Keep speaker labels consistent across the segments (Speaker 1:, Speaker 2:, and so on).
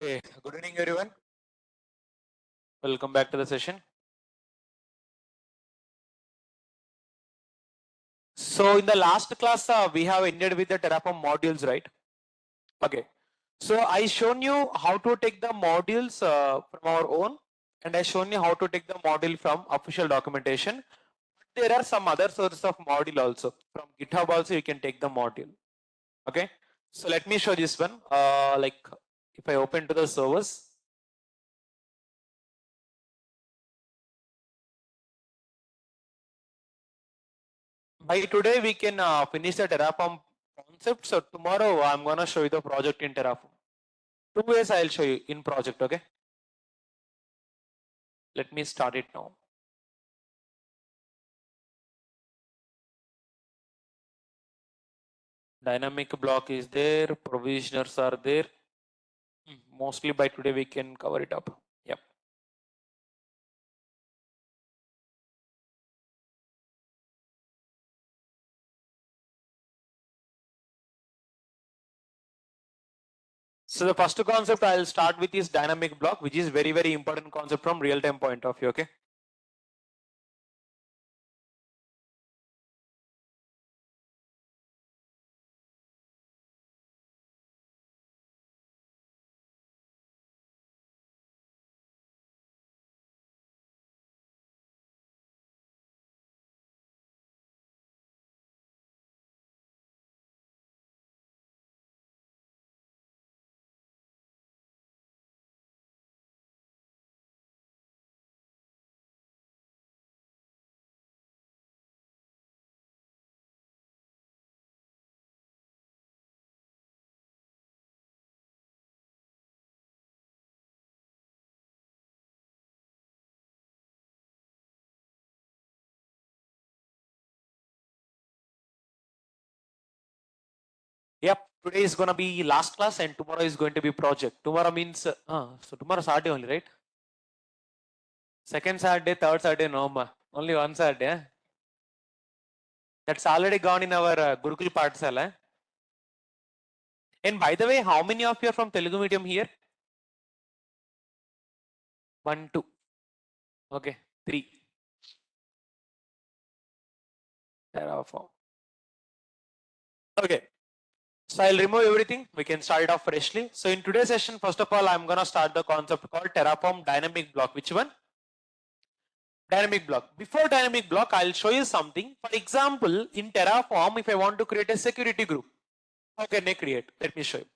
Speaker 1: Okay, good evening everyone. Welcome back to the session. So in the last class, we have ended with the Terraform modules, right? Okay. So I shown you how to take the modules from our own, and I shown you how to take the module from official documentation. There are some other sources of module also. From GitHub also you can take the module. Okay. So let me show this one. Like if I open to the servers. By today we can finish the Terraform concept. So tomorrow I'm gonna show you the project in Terraform. 2 ways I'll show you in project. Okay. Let me start it now. Dynamic block is there. Provisioners are there. Mostly by today we can cover it up. Yep. So the first concept I'll start with is dynamic block, which is very important concept from real-time point of view. Okay. Yep. Today is gonna be last class and tomorrow is going to be project. Tomorrow means so tomorrow Saturday only, right? Second Saturday, third Saturday, no ma. Only one Saturday. Eh? That's already gone in our Gurukul Pathsala. And by the way, how many of you are from Telugu medium here? 1, 2. Okay, 3. Terraform. Okay. So I'll remove everything. We can start it off freshly. So in today's session, first of all, I'm gonna start the concept called Terraform dynamic block. Which one? Dynamic block. Before dynamic block, I'll show you something. For example, in Terraform, if I want to create a security group, how can I create? Let me show you.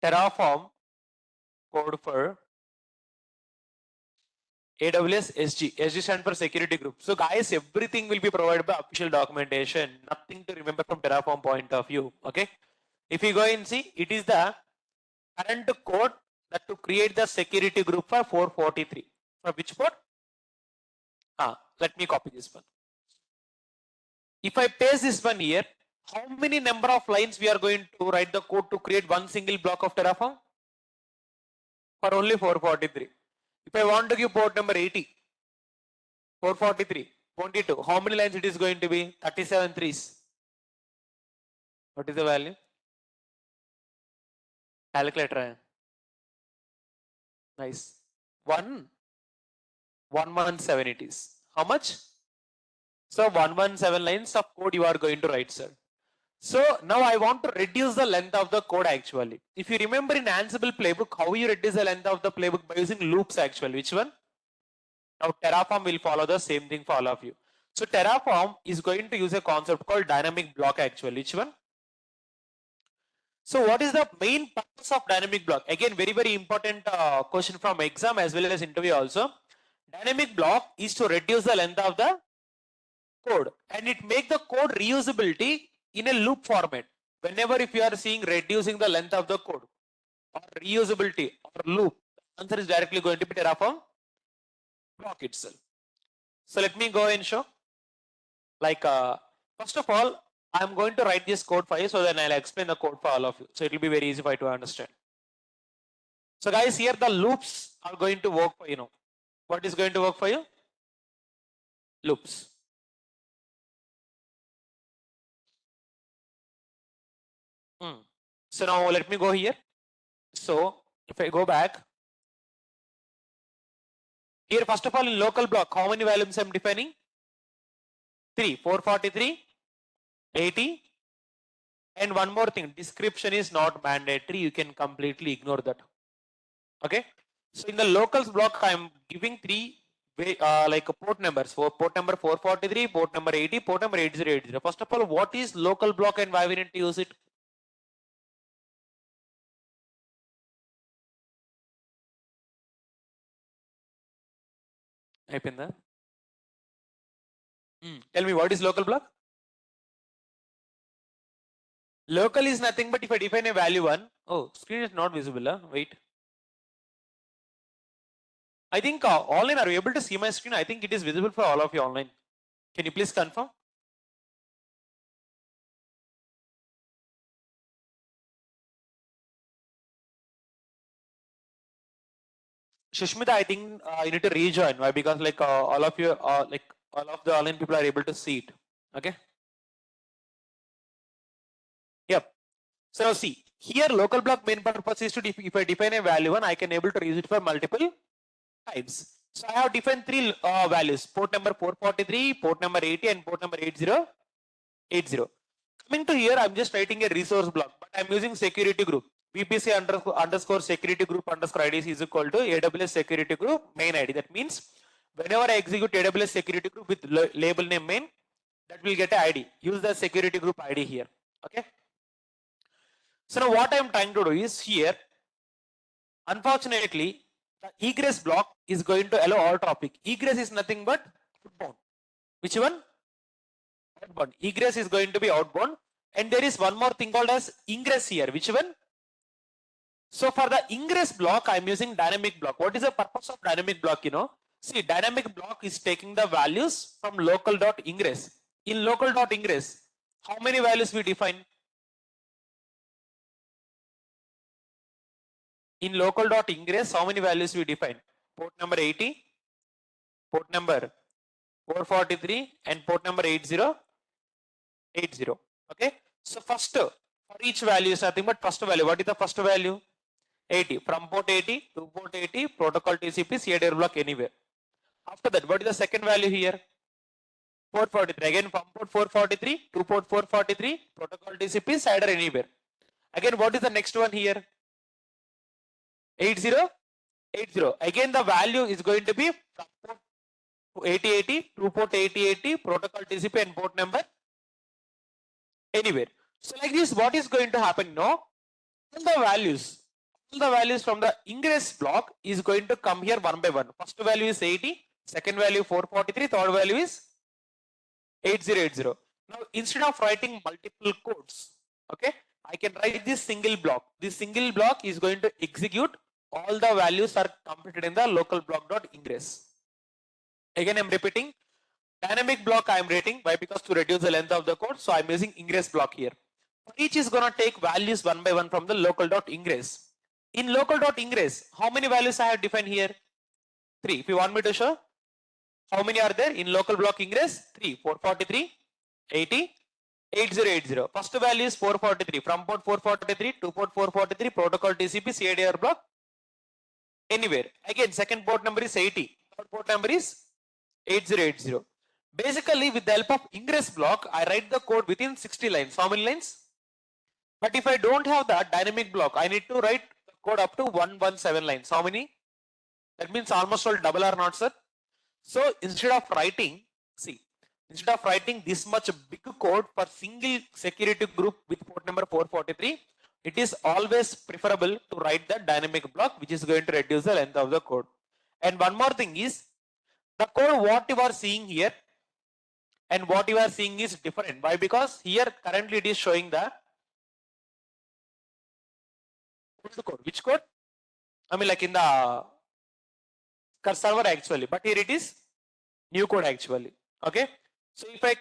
Speaker 1: Terraform code for AWS SG. SG stands for security group. So guys, everything will be provided by official documentation. Nothing to remember from Terraform point of view. Okay. If you go and see, it is the current code that to create the security group for 443. For which port? Let me copy this one. If I paste this one here, how many number of lines we are going to write the code to create one single block of Terraform? For only 443. If I want to give port number 80, 443, 22, how many lines it is going to be? 37 threes. What is the value? Calculator. Nice. 117 it is. How much? So 117 lines of code you are going to write, sir. So now I want to reduce the length of the code actually. If you remember in Ansible playbook, how you reduce the length of the playbook by using loops actually. Which one? Now Terraform will follow the same thing for all of you. So Terraform is going to use a concept called dynamic block actually. Which one? So what is the main purpose of dynamic block? Again, very important question from exam as well as interview also. Dynamic block is to reduce the length of the code and it make the code reusability in a loop format. Whenever if you are seeing reducing the length of the code or reusability or loop, the answer is directly going to be Terraform block itself. So let me go and show. Like first of all, I'm going to write this code for you, so then I'll explain the code for all of you. So it will be very easy for you to understand. So guys, here the loops are going to work for you know. What is going to work for you? Loops. So now let me go here. So if I go back here, first of all, in local block, how many values I'm defining? 3, 443, 80. And one more thing, description is not mandatory. You can completely ignore that. Okay. So in the locals block, I'm giving three like port numbers. For port number 443, port number 80, port number 8080. First of all, what is local block and why we need to use it? Tell me, what is local block? Local is nothing but if I define a value 1. Oh, screen is not visible. Wait. I think online, are you able to see my screen? I think it is visible for all of you online. Can you please confirm? Shushmita, I think you need to rejoin. Why? Because like all of you, like all of the online people are able to see it. Okay. Yep. So now see, here local block main purpose is to if I define a value 1, I can able to use it for multiple times. So I have defined three values: port number 443, port number 80, and port number 8080. Coming to here, I'm just writing a resource block, but I'm using security group. VPC underscore security group underscore IDs is equal to AWS security group main ID. That means whenever I execute AWS security group with label name main, that will get a ID. Use the security group ID here. Okay. So now what I'm trying to do is here, unfortunately, the egress block is going to allow all traffic. Egress is nothing but outbound. Which one? Outbound. Egress is going to be outbound. And there is one more thing called as ingress here. Which one? So for the ingress block, I'm using dynamic block. What is the purpose of dynamic block? See, dynamic block is taking the values from local.ingress. In local.ingress, how many values we define? In local.ingress, how many values we define? Port number 80, port number 443, and port number 8080. Okay. So first, for each value is nothing but first value. What is the first value? 80. From port 80 to port 80, protocol TCP, CADR block anywhere. After that, what is the second value here? 443. Again, from port 443 to port 443, protocol TCP, CADR anywhere. Again, what is the next one here? 8080. Again, the value is going to be from port 8080 to port 8080, protocol TCP, and port number anywhere. So like this, what is going to happen? All the values from the ingress block is going to come here one by one. First value is 80, second value 443, third value is 8080. Now instead of writing multiple codes, okay, I can write this single block. This single block is going to execute all the values are computed in the local block.ingress. Again, I'm repeating, dynamic block I'm writing. Why? Because to reduce the length of the code, so I'm using ingress block here. Each is going to take values one by one from the local.ingress. In local.ingress, how many values I have defined here? 3. If you want me to show, how many are there in local block ingress? 3, 443, 80, 8080. First value is 443. From port 443 to port 443, protocol TCP, CADR block anywhere. Again, second port number is 80. Third port number is 8080. Basically, with the help of ingress block, I write the code within 60 lines. How many lines? But if I don't have that dynamic block, I need to write the code up to 117 lines. How many? That means almost all double or not, sir? So instead of writing, see, instead of writing this much big code for single security group with port number 443, it is always preferable to write the dynamic block, which is going to reduce the length of the code. And one more thing is, the code what you are seeing here and what you are seeing is different. Why? Because here currently it is showing the code. Which code? I mean like in the server actually, but here it is new code actually. Okay. So if I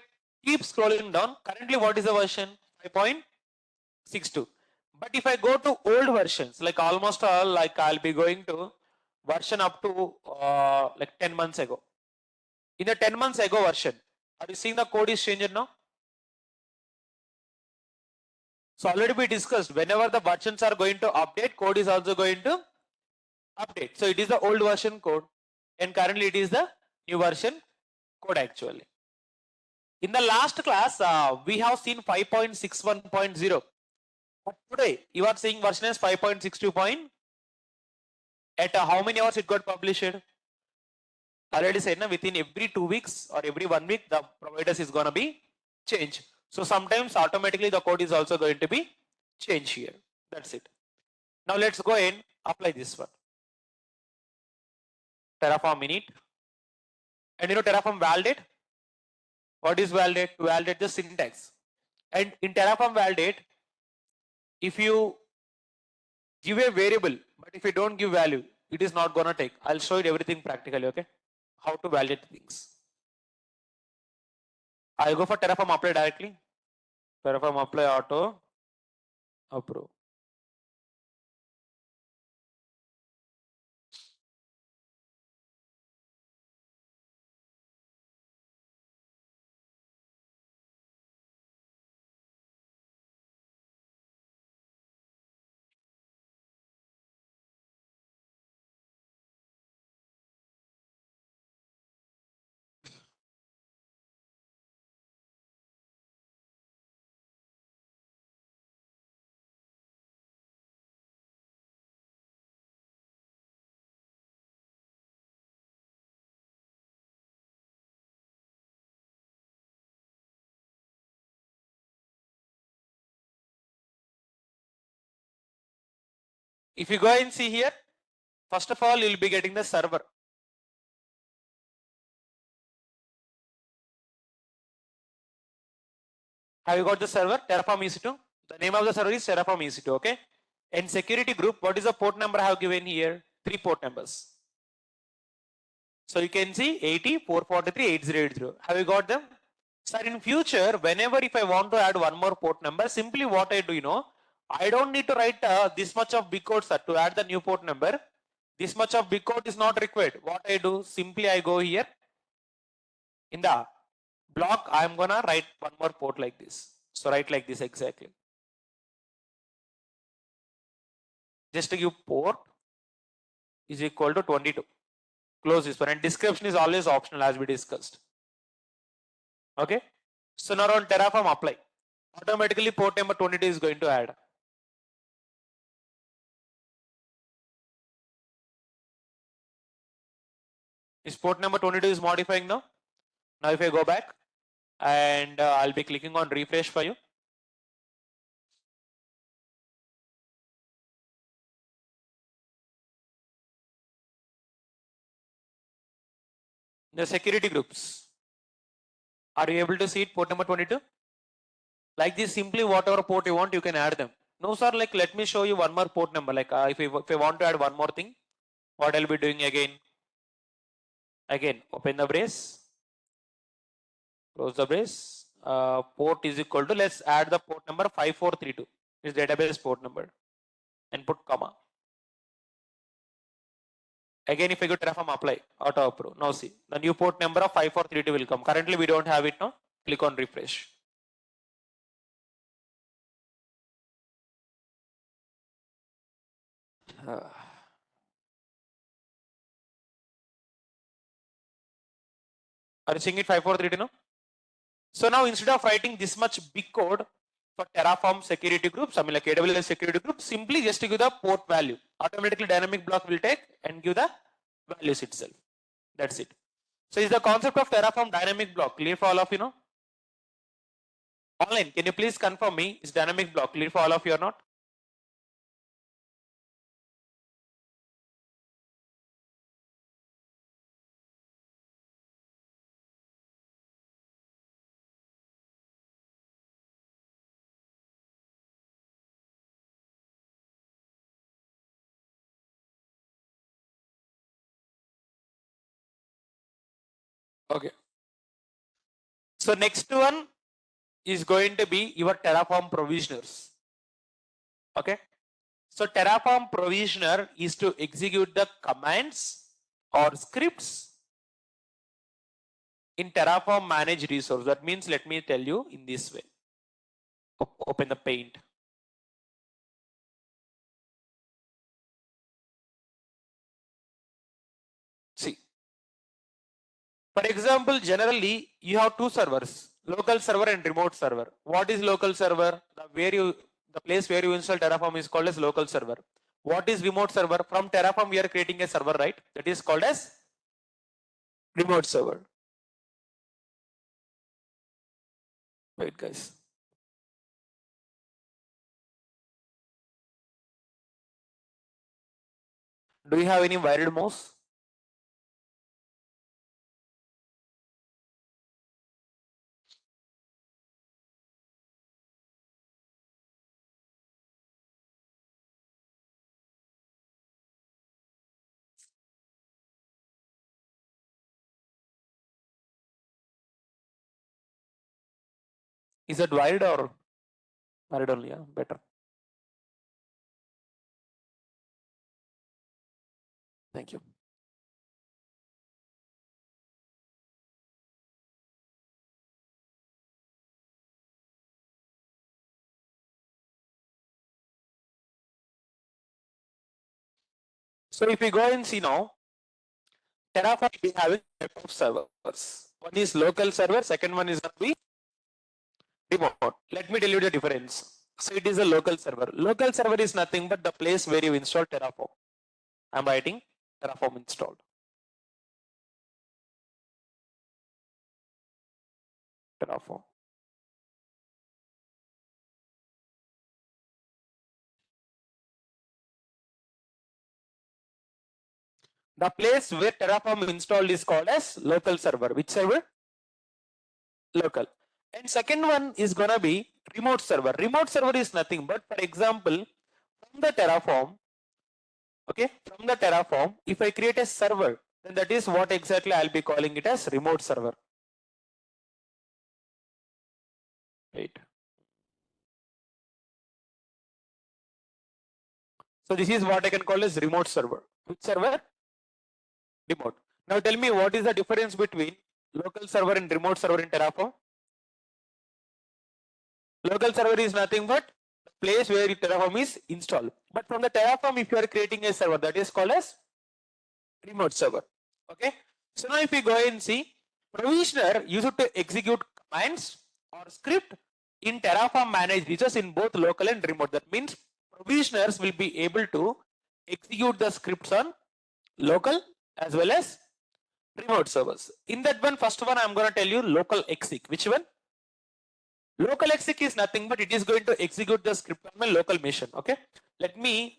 Speaker 1: keep scrolling down, currently what is the version? 5.62. But if I go to old versions, like almost all, like I'll be going to version up to like 10 months ago. In the 10 months ago version, are you seeing the code is changed now? So already we discussed, whenever the versions are going to update, code is also going to update. So it is the old version code and currently it is the new version code actually. In the last class, we have seen 5.61.0. But today, you are seeing version as 5.62. At how many hours it got published? Already said, within every 2 weeks or every 1 week, the providers is going to be changed. So sometimes automatically the code is also going to be changed here. That's it. Now let's go and apply this one. Terraform init. And Terraform validate. What is validate? To validate the syntax. And in Terraform validate, if you give a variable, but if you don't give value, it is not gonna take. I'll show you everything practically, okay? How to validate things. I'll go for Terraform apply directly. Terraform apply auto approve. If you go and see here, first of all, you'll be getting the server. Have you got the server? Terraform EC2. The name of the server is Terraform EC2, okay? And security group, what is the port number I have given here? 3 port numbers. So you can see 80, 443, 8080. Have you got them? Sir, in future, whenever if I want to add one more port number, simply what I do, I don't need to write this much of big code, sir, to add the new port number. This much of big code is not required. What I do, simply I go here. In the block, I'm gonna write one more port like this. So write like this exactly. Just to give port is equal to 22. Close this one. And description is always optional as we discussed. Okay. So now on Terraform apply. Automatically port number 22 is going to add. Is port number 22 is modifying now. Now if I go back and I'll be clicking on refresh for you. The security groups. Are you able to see it, port number 22? Like this, simply whatever port you want, you can add them. No sir, like let me show you one more port number. Like if I want to add one more thing, what I'll be doing again? Again, open the brace, close the brace. Port is equal to, let's add the port number 5432. Is database port number. And put comma. Again, if I go Terraform apply, auto approve. Now see, the new port number of 5432 will come. Currently, we don't have it now. Click on refresh. Are you seeing it 5432 now? So now instead of writing this much big code for Terraform security groups, I mean like AWS security group, simply just give the port value. Automatically dynamic block will take and give the values itself. That's it. So is the concept of Terraform dynamic block clear for all of you? Online, can you please confirm me, is dynamic block clear for all of you or not? Okay. So next one is going to be your Terraform provisioners. Okay. So Terraform provisioner is to execute the commands or scripts in Terraform manage resource. That means, let me tell you in this way. Open the paint. For example, generally you have two servers, local server and remote server. What is local server? The place where you install Terraform is called as local server. What is remote server? From Terraform we are creating a server, right? That is called as remote server. Wait, guys. Do you have any wired mouse? Is that wired or wired only? Yeah, better. Thank you. So if we go and see now, Terraform we having type of servers. One is local server, second one is the remote. Let me tell you the difference. So it is a local server. Local server is nothing but the place where you install Terraform. I'm writing Terraform installed. Terraform. The place where Terraform installed is called as local server. Which server? Local. And second one is gonna be remote server. Remote server is nothing but, for example, from the Terraform, okay, from the Terraform, if I create a server, then that is what exactly I'll be calling it as remote server. Right. So this is what I can call as remote server. Which server? Remote. Now tell me what is the difference between local server and remote server in Terraform? Local server is nothing but the place where Terraform is installed. But from the Terraform, if you are creating a server, that is called as remote server. Okay. So now if we go and see, provisioner used to execute commands or script in Terraform managed resources in both local and remote. That means provisioners will be able to execute the scripts on local as well as remote servers. In that one, first one, I'm going to tell you local exec. Which one? Local exec is nothing but it is going to execute the script on my local machine. Okay. Let me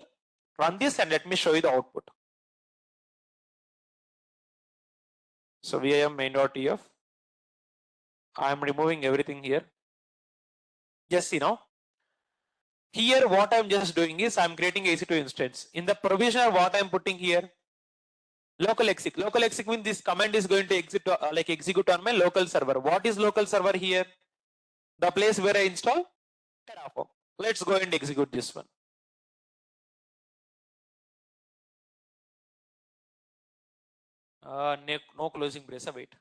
Speaker 1: run this and let me show you the output. So vim main.tf. I am removing everything here. Just see now. Here, what I'm just doing is I'm creating EC2 instance. In the provisioner, what I'm putting here, local exec. Local exec means this command is going to execute on my local server. What is local server here? The place where I install Terraform. Let's go and execute this one. No closing brace. Wait.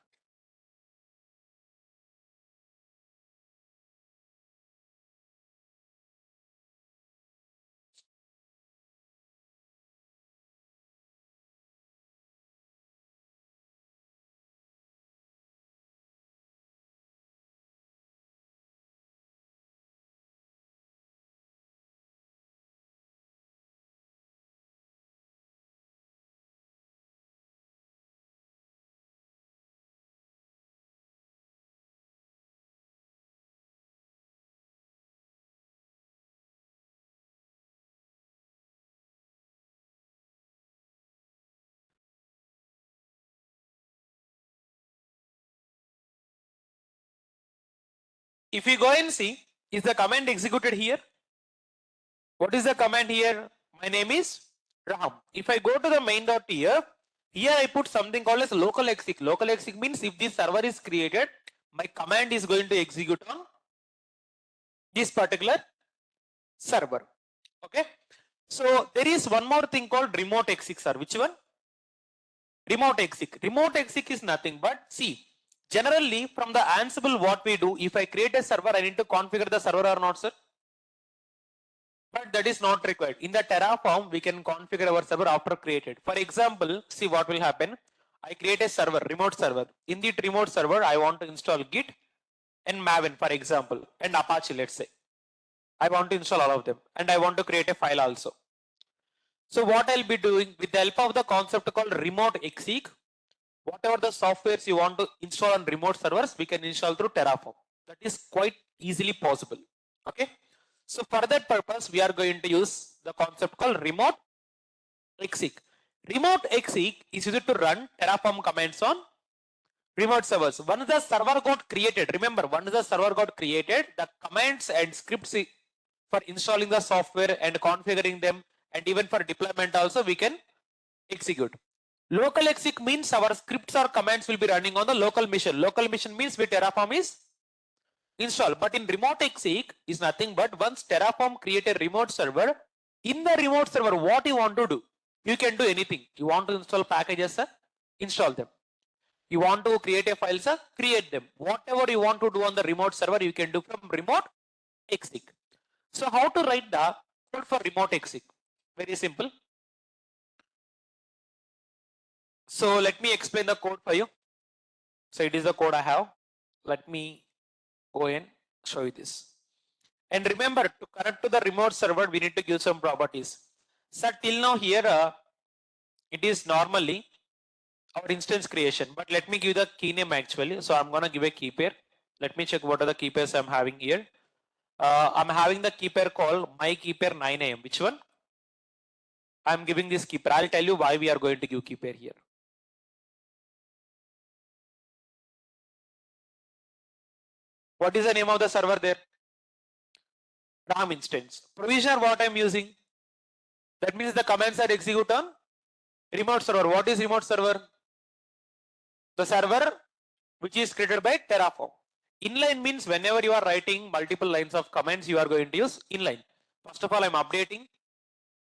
Speaker 1: If you go and see, is the command executed here? What is the command here? My name is Ram. If I go to the main.tf, here I put something called as local exec. Local exec means if this server is created, my command is going to execute on this particular server. Okay. So there is one more thing called remote exec, sir. Which one? Remote exec. Remote exec is nothing but, see, generally from the Ansible, what we do, if I create a server, I need to configure the server or not, sir? But that is not required. In the Terraform, we can configure our server after created. For example, see what will happen. I create a server, remote server. In the remote server, I want to install Git and Maven, for example, and Apache, let's say. I want to install all of them, and I want to create a file also. So what I'll be doing with the help of the concept called remote exec, whatever the softwares you want to install on remote servers, we can install through Terraform. That is quite easily possible. Okay. So for that purpose, we are going to use the concept called remote exec. Remote exec is used to run Terraform commands on remote servers. Once the server got created, remember, once the server got created, the commands and scripts for installing the software and configuring them, and even for deployment also, we can execute. Local exec means our scripts or commands will be running on the local machine. Local machine means where Terraform is installed. But in remote exec is nothing but once Terraform create a remote server, in the remote server, what you want to do? You can do anything. You want to install packages, sir? Install them. You want to create a file, sir? Create them. Whatever you want to do on the remote server, you can do from remote exec. So how to write the code for remote exec? Very simple. So let me explain the code for you. So it is the code I have. Let me go and show you this. And remember, to connect to the remote server, we need to give some properties. So till now here, it is normally our instance creation, but let me give the key name actually. So I'm going to give a key pair. Let me check what are the key pairs I'm having here. I'm having the key pair called my key pair 9 AM. Which one? I'm giving this key pair. I'll tell you why we are going to give key pair here. What is the name of the server there? RAM instance. Provisioner, what I'm using? That means the commands are execute on remote server. What is remote server? The server which is created by Terraform. Inline means whenever you are writing multiple lines of commands, you are going to use inline. First of all, I'm updating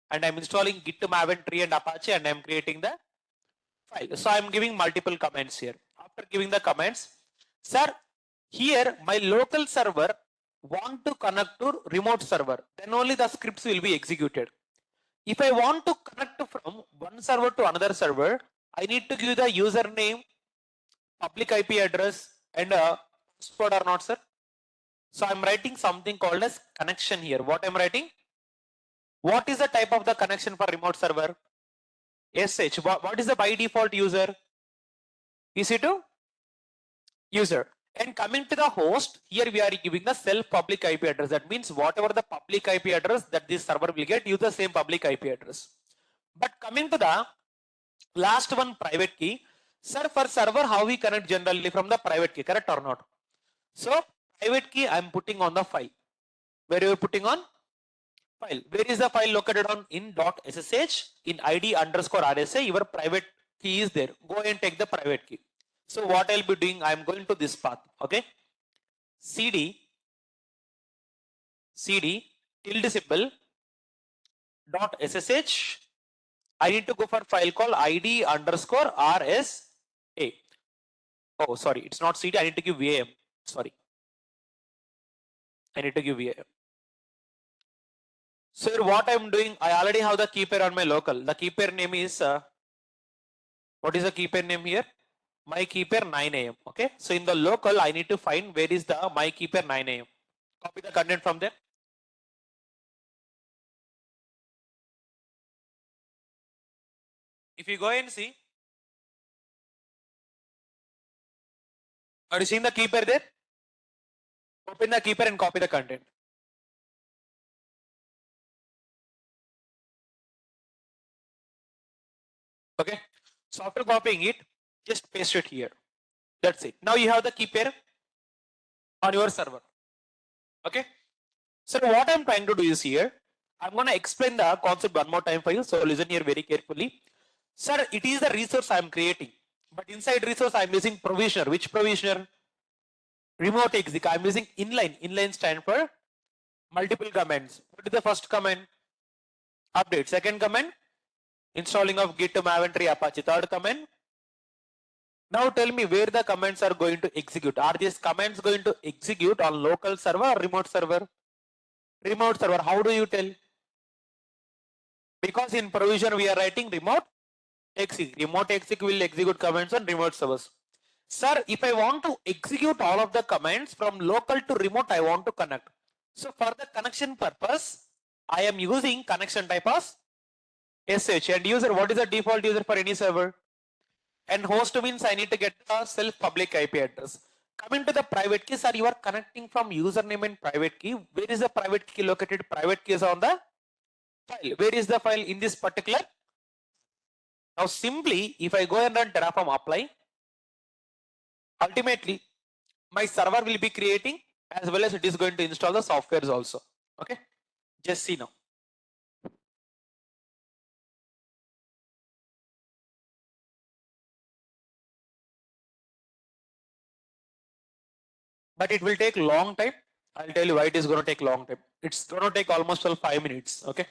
Speaker 1: and I'm installing Git, Maven, Tree and Apache, and I'm creating the file. So I'm giving multiple commands here. After giving the commands, sir, here my local server want to connect to remote server, then only the scripts will be executed. If I want to connect from one server to another server, I need to give the username, public IP address, and a password or not, sir. So I'm writing something called as connection here. What I'm writing? What is the type of the connection for remote server? SH. What is the by default user? EC2 user. And coming to the host, here we are giving the self public IP address. That means whatever the public IP address that this server will get, use the same public IP address. But coming to the last one, private key. Sir, for server, how we connect generally from the private key, correct or not? So private key I'm putting on the file. Where you are putting on? File. Where is the file located on? In .ssh, in ID underscore RSA, your private key is there. Go and take the private key. So what I'll be doing, I'm going to this path, okay? CD tilde symbol .ssh. I need to go for file called ID underscore RSA. Oh, sorry, it's not CD. I need to give VM. Sorry. I need to give VM. So what I'm doing, I already have the key pair on my local. The key pair name is, what is the key pair name here? My key pair 9 AM. Okay. So in the local, I need to find where is the my key pair 9 AM. Copy the content from there. If you go and see, are you seeing the key pair there? Open the key pair and copy the content. Okay. So after copying it, just paste it here. That's it. Now you have the key pair on your server. Okay. So what I'm trying to do is here, I'm going to explain the concept one more time for you. So listen here very carefully. Sir, it is the resource I'm creating. But inside resource, I'm using provisioner. Which provisioner? Remote exec. I'm using inline. Inline stand for multiple commands. What is the first command? Update. Second command? Installing of Git, Maven, Tree, Apache. Third command? Now tell me where the commands are going to execute. Are these commands going to execute on local server or remote server? Remote server. How do you tell? Because in provision we are writing remote exec. Remote exec will execute commands on remote servers. Sir, if I want to execute all of the commands from local to remote, I want to connect. So for the connection purpose, I am using connection type as SH. And user, what is the default user for any server? And host means I need to get a self public IP address. Coming to the private key, sir, you are connecting from username and private key. Where is the private key located? Private key is on the file. Where is the file in this particular? Now simply, if I go and run Terraform apply, ultimately my server will be creating as well as it is going to install the softwares also. Okay, just see now. But it will take long time. I'll tell you why it is going to take long time. It's going to take almost 5 minutes. Okay.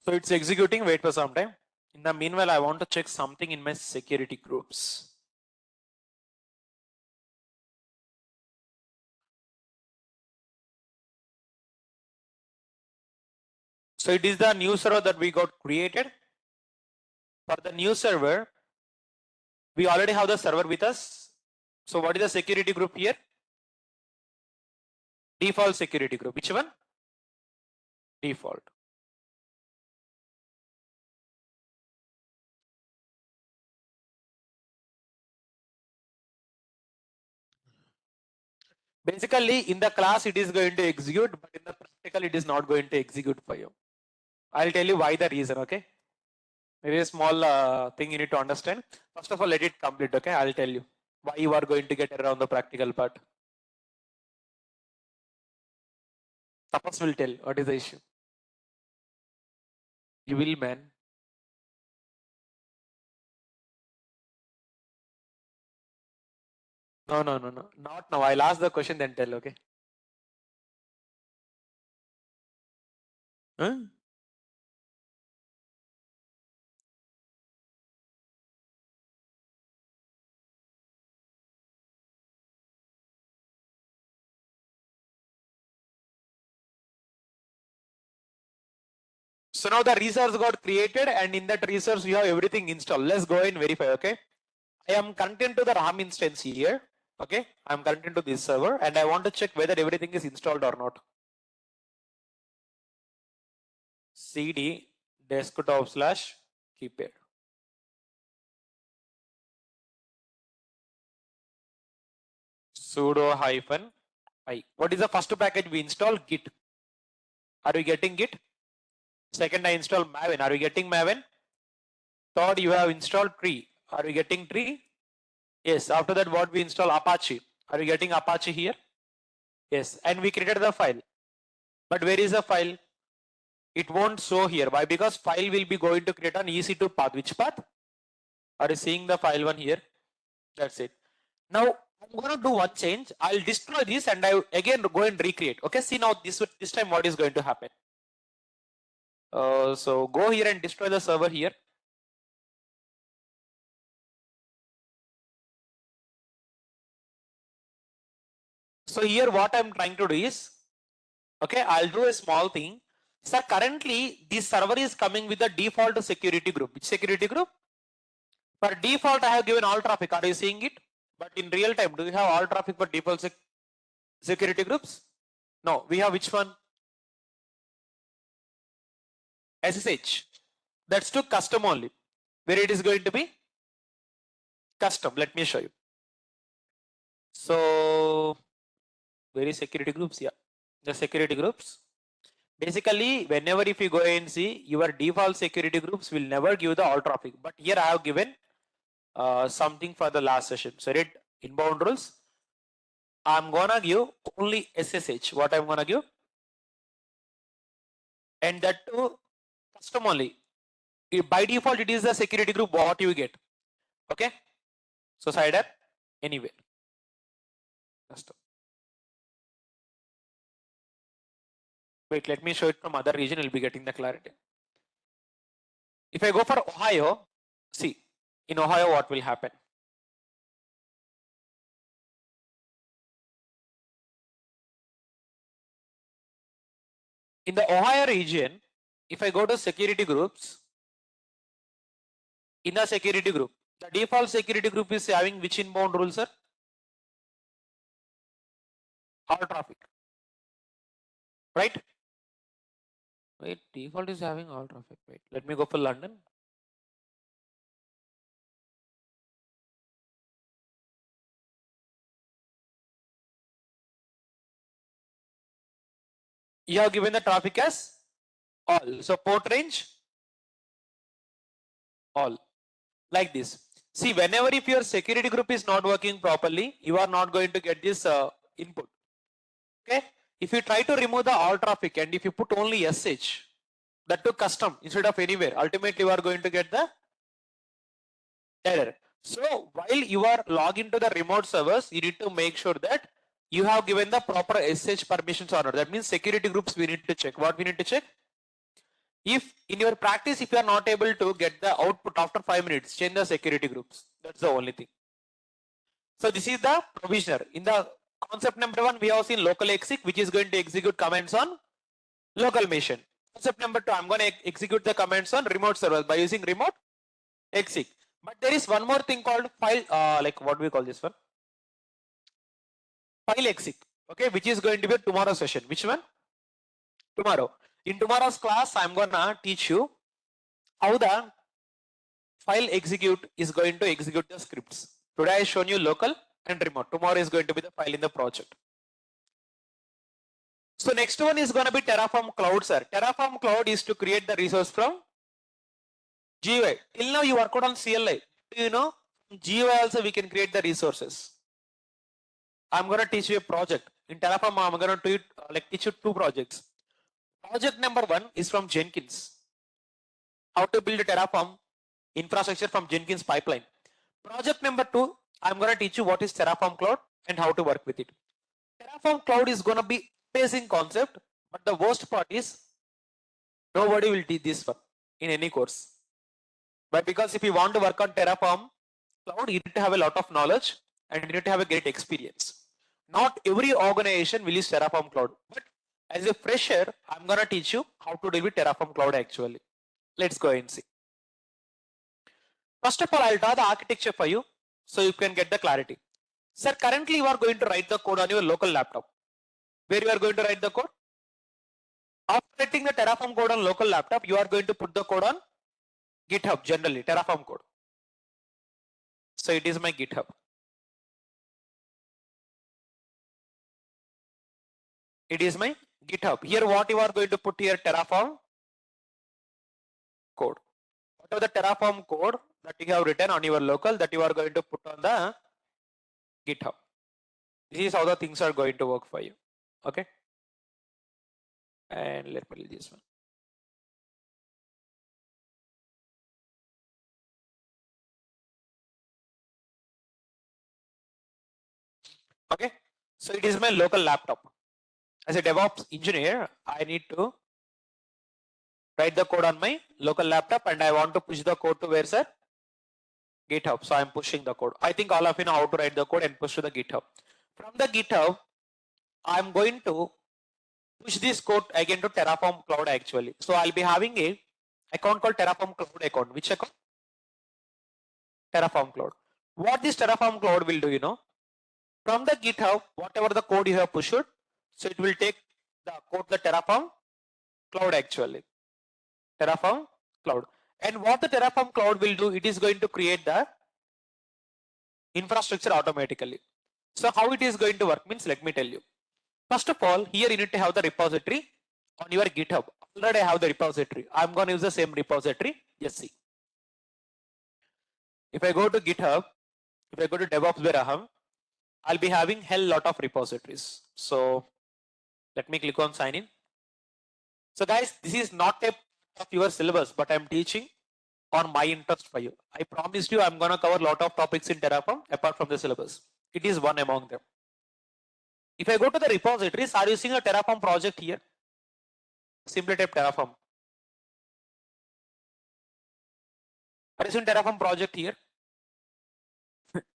Speaker 1: So it's executing, wait for some time. In the meanwhile, I want to check something in my security groups. So it is the new server that we got created. For the new server, we already have the server with us. So what is the security group here? Default security group. Which one? Default. Basically, in the class, it is going to execute, but in the practical, it is not going to execute for you. I'll tell you why the reason, okay? Very small thing you need to understand. First of all, let it complete, okay? I'll tell you why you are going to get around the practical part. Tapas will tell what is the issue. You will, man. No. Not now. I'll ask the question, then tell, okay? Huh? So now the resource got created, and in that resource, you have everything installed. Let's go and verify, okay? I am connected to the RAM instance here, okay? I'm connected to this server, and I want to check whether everything is installed or not. CD desktop / keypad. Sudo -i. What is the first package we install? Git. Are you getting Git? Second, I install Maven. Are you getting Maven? Third, you have installed Tree. Are you getting Tree? Yes. After that, what we install? Apache. Are you getting Apache here? Yes. And we created the file. But where is the file? It won't show here. Why? Because file will be going to create an EC2 path. Which path? Are you seeing the file one here? That's it. Now I'm going to do one change. I'll destroy this and I again go and recreate. Okay. See now this time what is going to happen. So go here and destroy the server here. So here what I'm trying to do is, okay, I'll do a small thing. So currently this server is coming with the default security group. Which security group? For default, I have given all traffic. Are you seeing it? But in real time, do you have all traffic for default security groups? No, we have which one? SSH. That's to custom only. Where it is going to be? Custom. Let me show you. So, where is security groups? Yeah, the security groups. Basically, whenever if you go and see, your default security groups will never give the all traffic. But here I have given something for the last session. So read inbound rules. I'm gonna give only SSH. What I'm gonna give? And that too custom only. By default, it is the security group what you get. Okay. So side app anywhere. Custom. Wait, let me show it from other region. You'll be getting the clarity. If I go for Ohio, see in Ohio what will happen. In the Ohio region, if I go to security groups, in the security group, the default security group is having which inbound rule, sir? All traffic, right? Wait, default is having all traffic. Wait, let me go for London. You have given the traffic as all. So port range, all. Like this. See, whenever if your security group is not working properly, you are not going to get this input. Okay. If you try to remove the all traffic and if you put only SH, that to custom instead of anywhere, ultimately you are going to get the error. So while you are logged into the remote servers, you need to make sure that you have given the proper SH permissions or not. That means security groups we need to check. What we need to check? If in your practice, if you are not able to get the output after 5 minutes, change the security groups. That's the only thing. So this is the provisioner. In the concept number 1, we have seen local exec, which is going to execute commands on local machine. Concept number 2, I'm going to execute the commands on remote server by using remote exec. But there is one more thing called file, like what do we call this one? File exec, okay, which is going to be a tomorrow session. Which one? Tomorrow. In tomorrow's class, I'm gonna teach you how the file execute is going to execute the scripts. Today I shown you local and remote. Tomorrow is going to be the file in the project. So next one is going to be Terraform Cloud, sir. Terraform Cloud is to create the resource from GUI. Till now you worked on CLI. Do you know from GUI also we can create the resources. I'm going to teach you a project. In Terraform, I'm going to teach you 2 projects. Project number 1 is from Jenkins. How to build a Terraform infrastructure from Jenkins pipeline. Project number 2, I'm going to teach you what is Terraform Cloud and how to work with it. Terraform Cloud is going to be amazing concept, but the worst part is nobody will teach this one in any course. But because if you want to work on Terraform Cloud, you need to have a lot of knowledge and you need to have a great experience. Not every organization will use Terraform Cloud, but as a fresher, I'm going to teach you how to deal with Terraform Cloud actually. Let's go and see. First of all, I'll draw the architecture for you so you can get the clarity. Sir, currently you are going to write the code on your local laptop. Where you are going to write the code? After writing the Terraform code on local laptop, you are going to put the code on GitHub generally, Terraform code. So it is my GitHub. It is my GitHub. Here what you are going to put here, Terraform code. Whatever the Terraform code that you have written on your local, that you are going to put on the GitHub. This is how the things are going to work for you. Okay. And let me do this one. Okay. So it is my local laptop. As a DevOps engineer, I need to write the code on my local laptop and I want to push the code to where, sir? GitHub. So I'm pushing the code. I think all of you know how to write the code and push to the GitHub. From the GitHub, I'm going to push this code again to Terraform Cloud actually. So I'll be having a account called Terraform Cloud account. Which account? Terraform Cloud. What this Terraform Cloud will do, you know? From the GitHub, whatever the code you have pushed, so it will take the code the Terraform Cloud actually. Terraform Cloud. And what the Terraform Cloud will do, it is going to create the infrastructure automatically. So how it is going to work means, let me tell you. First of all, here you need to have the repository on your GitHub. Already I have the repository. I'm going to use the same repository. Just see. If I go to GitHub, if I go to DevOps Veraham, I'll be having hell lot of repositories. So let me click on sign in. So guys, this is not a part of your syllabus, but I'm teaching on my interest for you. I promised you I'm going to cover a lot of topics in Terraform apart from the syllabus. It is one among them. If I go to the repositories, are you seeing a Terraform project here? Simply type Terraform. Are you seeing Terraform project here?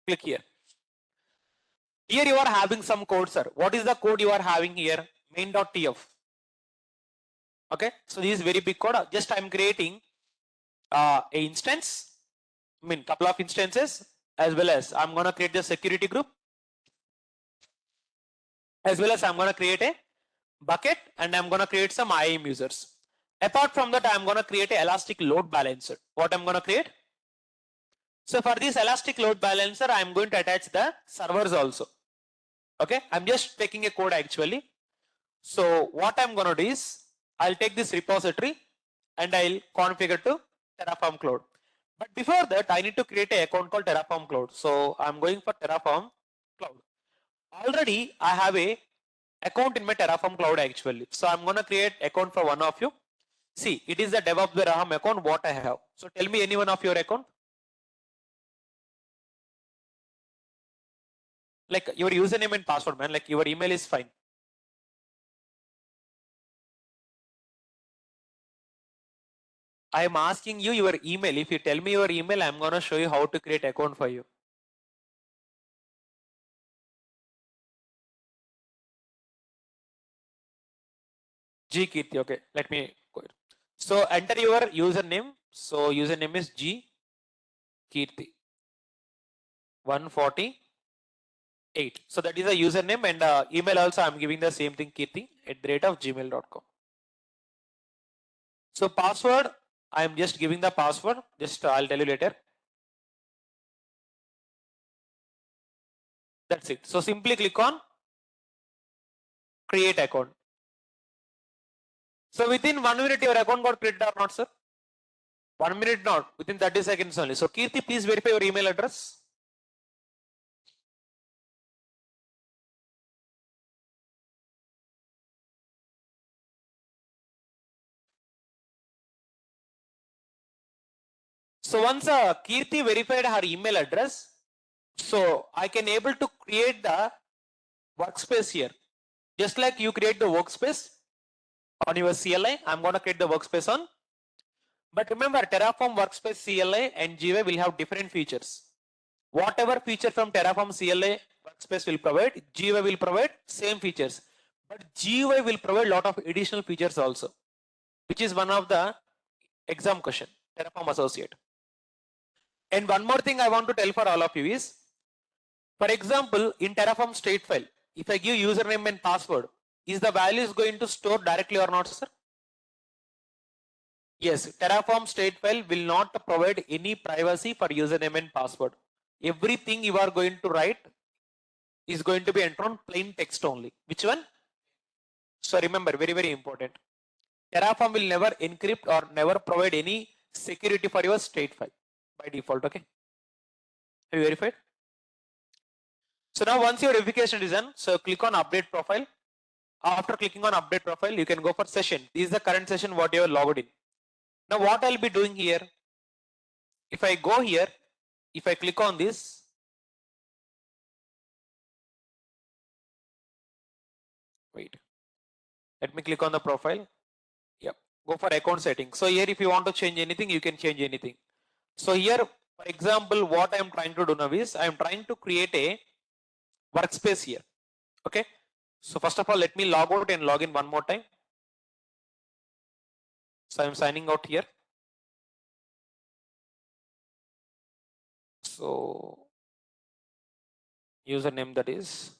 Speaker 1: Click here. Here you are having some code, sir. What is the code you are having here? Main.tf. Okay, so this is very big code. Just I'm creating a instance, I mean couple of instances, as well as I'm gonna create the security group, as well as I'm gonna create a bucket, and I'm gonna create some IAM users. Apart from that, I'm gonna create a elastic load balancer. What I'm gonna create? So for this elastic load balancer, I'm going to attach the servers also. Okay, I'm just taking a code actually. So what I'm gonna do is I'll take this repository and I'll configure to Terraform Cloud. But before that, I need to create an account called Terraform Cloud. So I'm going for Terraform Cloud. Already I have a account in my Terraform Cloud actually. So I'm gonna create account for one of you. See, it is the DevOps Veraham account what I have. So tell me any one of your account. Like your username and password, man. Like your email is fine. I am asking you your email. If you tell me your email, I'm gonna show you how to create account for you. G Kirti, okay. Let me go. So enter your username. So username is G Kirti 148. So that is a username, and email also I'm giving the same thing, Kirti @gmail.com. So password, I'm just giving the password. Just I'll tell you later. That's it. So simply click on create account. So within 1 minute your account got created or not, sir? 1 minute not, within 30 seconds only. So Kirti, please verify your email address. So once Kirti verified her email address, so I can able to create the workspace here. Just like you create the workspace on your CLI, I'm going to create the workspace on. But remember, Terraform workspace CLI and GUI will have different features. Whatever feature from Terraform CLI workspace will provide, GUI will provide same features. But GUI will provide lot of additional features also, which is one of the exam question, Terraform Associate. And one more thing I want to tell for all of you is, for example, in Terraform state file, if I give username and password, is the values going to store directly or not, sir? Yes, Terraform state file will not provide any privacy for username and password. Everything you are going to write is going to be entered on plain text only. Which one? So remember, very, very important. Terraform will never encrypt or never provide any security for your state file by default, okay? Have you verified? So now once your verification is done, so click on update profile. After clicking on update profile, you can go for session. This is the current session what you are logged in. Now what I'll be doing here, if I go here, if I click on this, wait, let me click on the profile. Yep, go for account settings. So here if you want to change anything, you can change anything. So here, for example, what I am trying to do now is, I am trying to create a workspace here. Okay. So first of all, let me log out and log in one more time. So I'm signing out here. So username, that is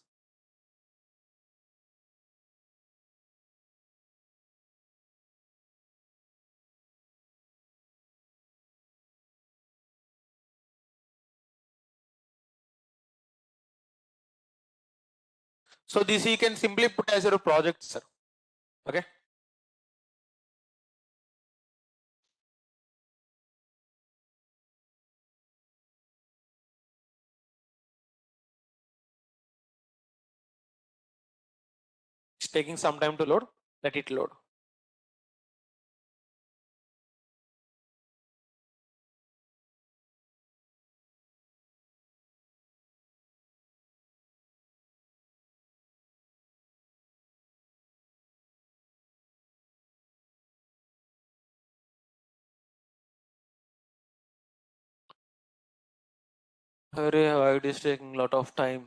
Speaker 1: so this you can simply put as your project, sir. Okay. taking some time to load. Let it load. Array, why it is taking a lot of time.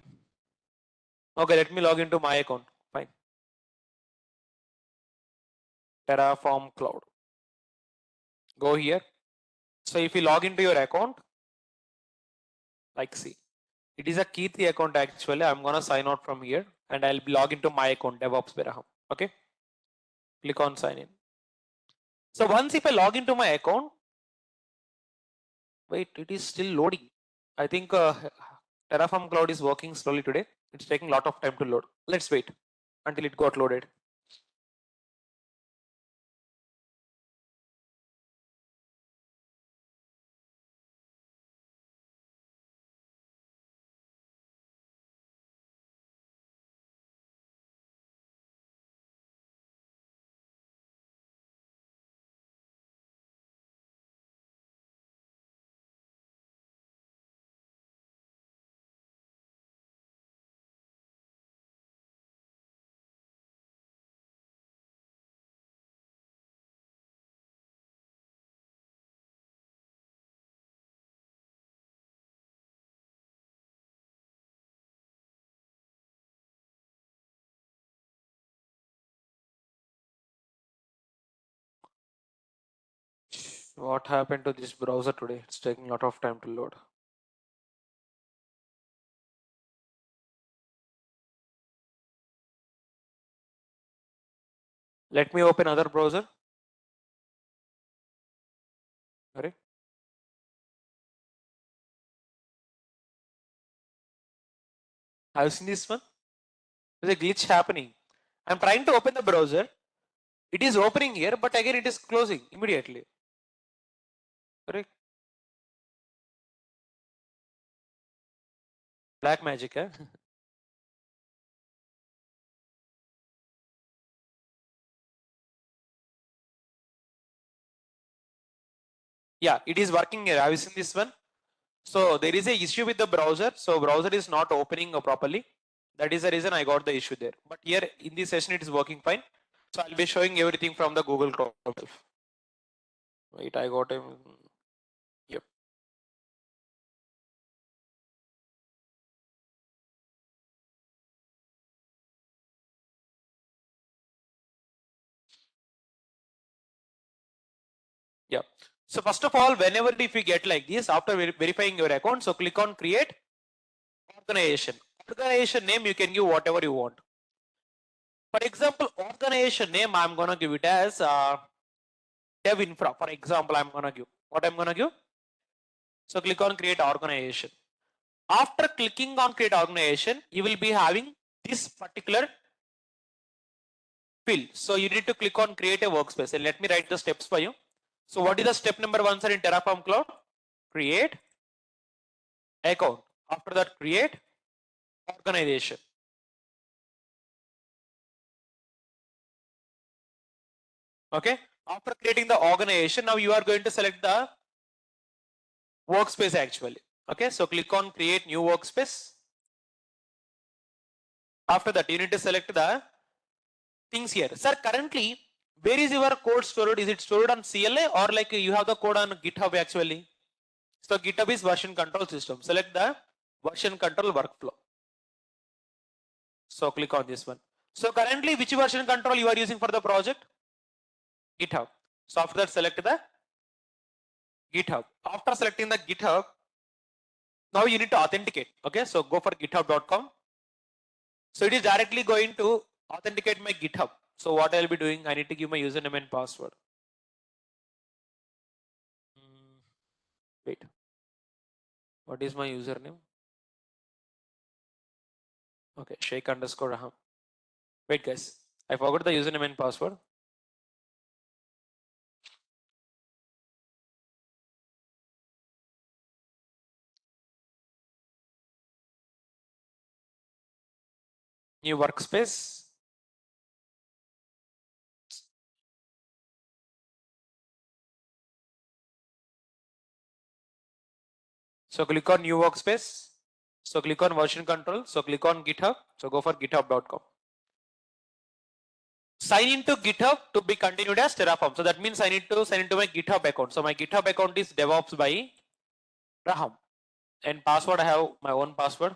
Speaker 1: Okay, let me log into my account. Fine. Terraform Cloud. Go here. So if you log into your account, like see, it is a Key3 account actually. I'm gonna sign out from here and I'll log into my account, DevOps Beraham. Okay. Click on sign in. So once if I log into my account, wait, it is still loading. I think Terraform Cloud is working slowly today. It's taking a lot of time to load. Let's wait until it got loaded. What happened to this browser today? It's taking a lot of time to load. Let me open other browser. Sorry. Have you seen this one? There's a glitch happening. I'm trying to open the browser. It is opening here, but again it is closing immediately. Correct? Black magic, eh? Yeah, it is working here. Have you seen this one? So there is a issue with the browser. So browser is not opening properly. That is the reason I got the issue there. But here in this session, it is working fine. So I'll be showing everything from the Google Chrome itself. Wait, I got him. Yep. Yeah. So first of all, whenever if you get like this, after verifying your account, so click on create organization. Organization name, you can give whatever you want. For example, organization name, I'm gonna give it as dev infra. For example, I'm gonna give what I'm gonna give. So click on create organization. After clicking on create organization, you will be having this particular field. So you need to click on create a workspace. And let me write the steps for you. So what is the step number 1, sir, in Terraform Cloud? Create account. After that, create organization. Okay. After creating the organization, now you are going to select the workspace actually. Okay. So click on create new workspace. After that, you need to select the things here. Sir, currently, where is your code stored? Is it stored on CLA or like you have the code on GitHub actually? So GitHub is version control system. Select the version control workflow. So click on this one. So currently, which version control you are using for the project? GitHub. So after that, select the GitHub. After selecting the GitHub, now you need to authenticate. Okay, so go for github.com. So it is directly going to authenticate my GitHub. So what I'll be doing, I need to give my username and password. Wait, what is my username? Okay, Sheikh underscore Raham. Wait guys, I forgot the username and password. New workspace. So click on new workspace. So click on version control. So click on GitHub. So go for github.com. Sign into GitHub to be continued as Terraform. So that means I need to sign into my GitHub account. So my GitHub account is DevOps by Raham. And password, I have my own password.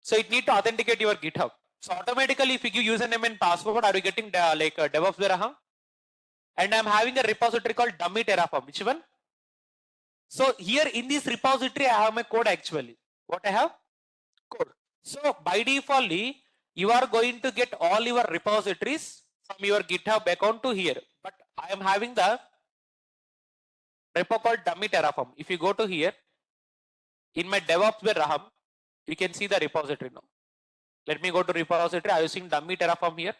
Speaker 1: So it need to authenticate your GitHub. So automatically if you give username and password, are you getting DevOps by Raham? And I'm having a repository called dummy Terraform. Which one? So here in this repository, I have my code actually. What I have? Code. So by default, you are going to get all your repositories from your GitHub account to here. But I am having the repo called dummy Terraform. If you go to here, in my DevOps by Raham, you can see the repository now. Let me go to repository. I am using dummy Terraform here.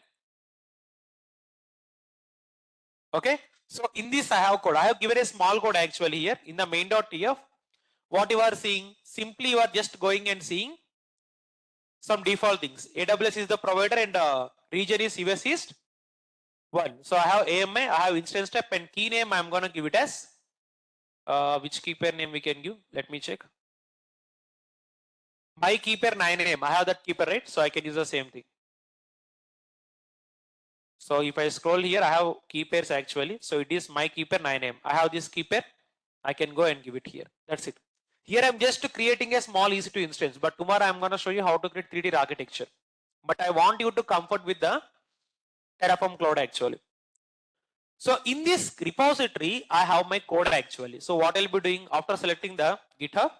Speaker 1: Okay. So in this I have code. I have given a small code actually here in the main.tf. What you are seeing, simply you are just going and seeing some default things. AWS is the provider and region is US East 1. So I have AMI, I have instance type and key name. I'm going to give it as which key pair name we can give. Let me check. My key pair 9 name. I have that key pair, right? So I can use the same thing. So if I scroll here, I have key pairs actually. So it is my key pair 9 name. I have this key pair. I can go and give it here. That's it. Here I'm just creating a small EC2 instance, but tomorrow I'm going to show you how to create 3D architecture. But I want you to comfort with the Terraform cloud actually. So in this repository, I have my code actually. So what I'll be doing after selecting the GitHub,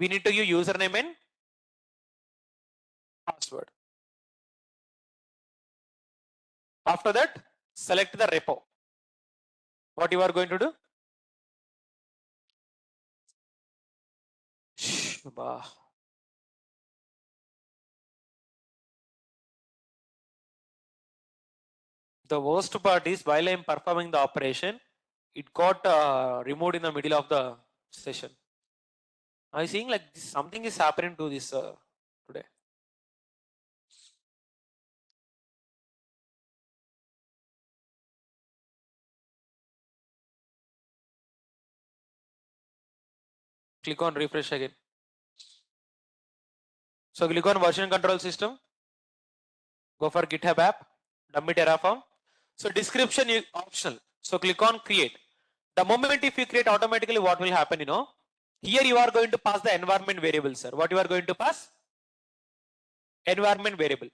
Speaker 1: we need to use username and password. After that, select the repo. What you are going to do? The worst part is while I'm performing the operation, it got removed in the middle of the session. I'm seeing like this, something is happening to this today. Click on refresh again. So click on version control system. Go for GitHub app, dummy Terraform. So description is optional. So click on create. The moment if you create automatically, what will happen, here you are going to pass the environment variable, sir. What you are going to pass? Environment variable.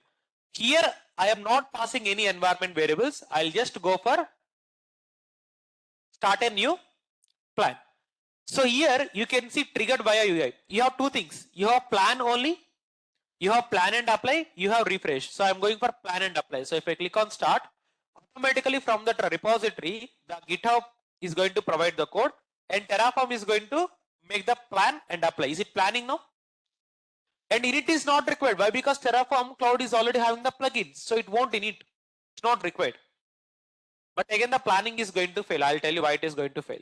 Speaker 1: Here I am not passing any environment variables. I'll just go for start a new plan. So here you can see triggered via UI. You have two things. You have plan only. You have plan and apply. You have refresh. So I'm going for plan and apply. So if I click on start, automatically from the repository, the GitHub is going to provide the code and Terraform is going to make the plan and apply. Is it planning now? And init is not required. Why? Because Terraform cloud is already having the plugins. So it won't init. It's not required. But again, the planning is going to fail. I'll tell you why it is going to fail.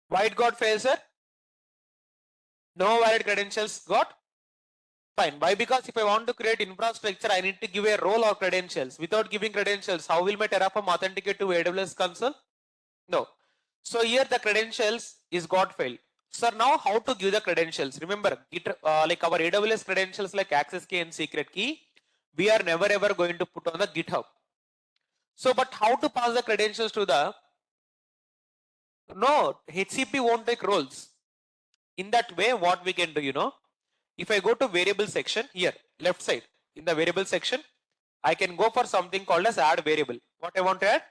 Speaker 1: Why it got failed, sir? No valid credentials got fine. Why? Because if I want to create infrastructure, I need to give a role or credentials. Without giving credentials, how will my Terraform authenticate to AWS console? No. So here the credentials is got failed. So now how to give the credentials? Remember, like our AWS credentials like access key and secret key, we are never ever going to put on the GitHub. So, but how to pass the credentials to the? No, HCP won't take roles. In that way, what we can do, if I go to variable section here, left side, in the variable section, I can go for something called as add variable. What I want to add?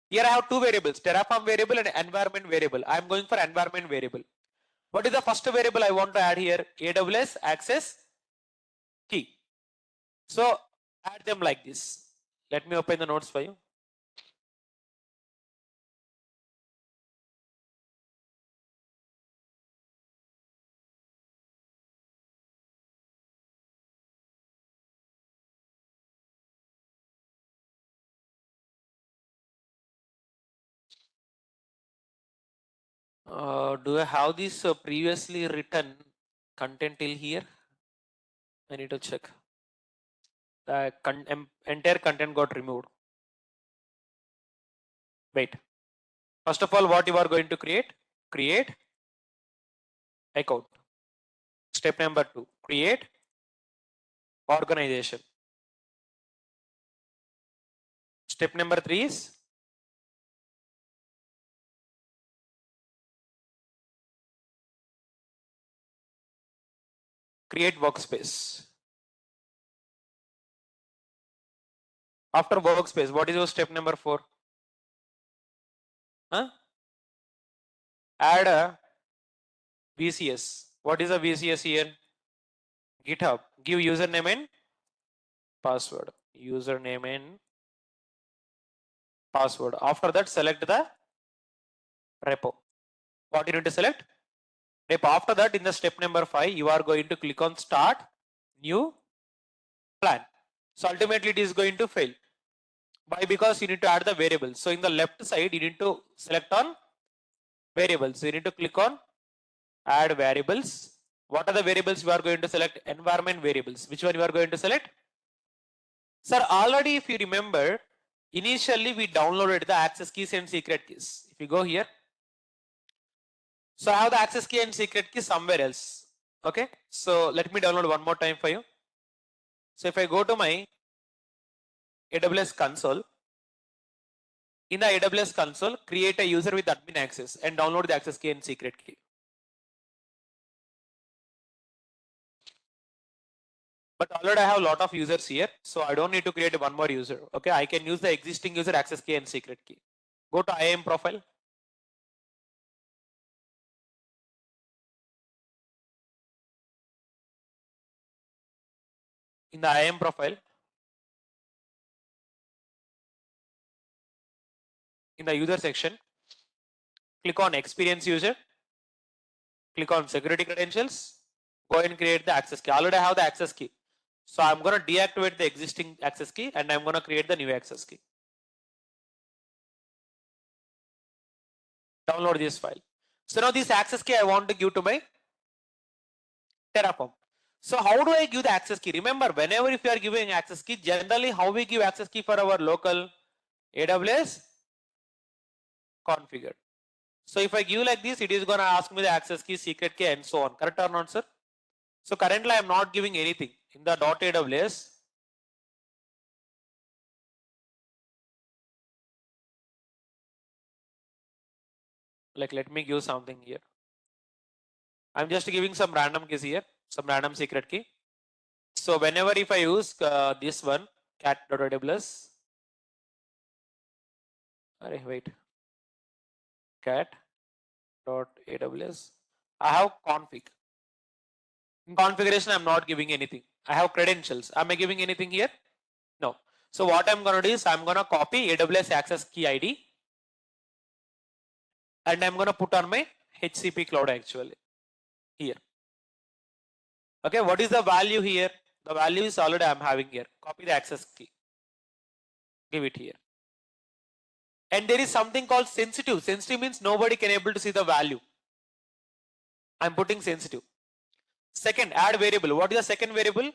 Speaker 1: Here I have two variables, Terraform variable and environment variable. I am going for environment variable. What is the first variable I want to add here? AWS access key. So add them like this. Let me open the notes for you. Do I have this previously written content till here? I need to check. The entire content got removed. Wait. First of all, what you are going to create? Create account. Step number 2, create organization. Step number 3 is create workspace. After workspace, what is your step number 4? Huh? Add a VCS. What is a VCS here? GitHub. Give username and password. Username and password. After that, select the repo. What you need to select? Repo. After that, in the step number 5, you are going to click on start new plan. So ultimately, it is going to fail. Why? Because you need to add the variables. So in the left side, you need to select on variables. So you need to click on add variables. What are the variables you are going to select? Environment variables. Which one you are going to select? Sir, already if you remember, initially we downloaded the access keys and secret keys. If you go here, so I have the access key and secret key somewhere else. Okay, so let me download one more time for you. So if I go to my AWS console, in the AWS console, create a user with admin access and download the access key and secret key. But already I have a lot of users here, so I don't need to create one more user. Okay, I can use the existing user access key and secret key. Go to IAM profile. In the IAM profile, in the user section, click on experience user, click on security credentials, go and create the access key. Already I have the access key. So I'm going to deactivate the existing access key and I'm going to create the new access key. Download this file. So now this access key I want to give to my Terraform. So how do I give the access key? Remember, whenever if you are giving access key, generally how we give access key for our local AWS configured. So if I give like this, it is going to ask me the access key, secret key and so on. Correct or not, sir? So currently I am not giving anything in the .aws. Like let me give something here. I'm just giving some random keys here, some random secret key. So whenever if I use this one, cat.aws, wait, cat.aws, I have config. In configuration, I'm not giving anything. I have credentials. Am I giving anything here? No. So what I'm going to do is I'm going to copy AWS access key ID and I'm going to put on my HCP cloud actually here. Okay, what is the value here? The value is already I'm having here. Copy the access key. Give it here. And there is something called sensitive. Sensitive means nobody can able to see the value. I'm putting sensitive. Second, add variable. What is the second variable?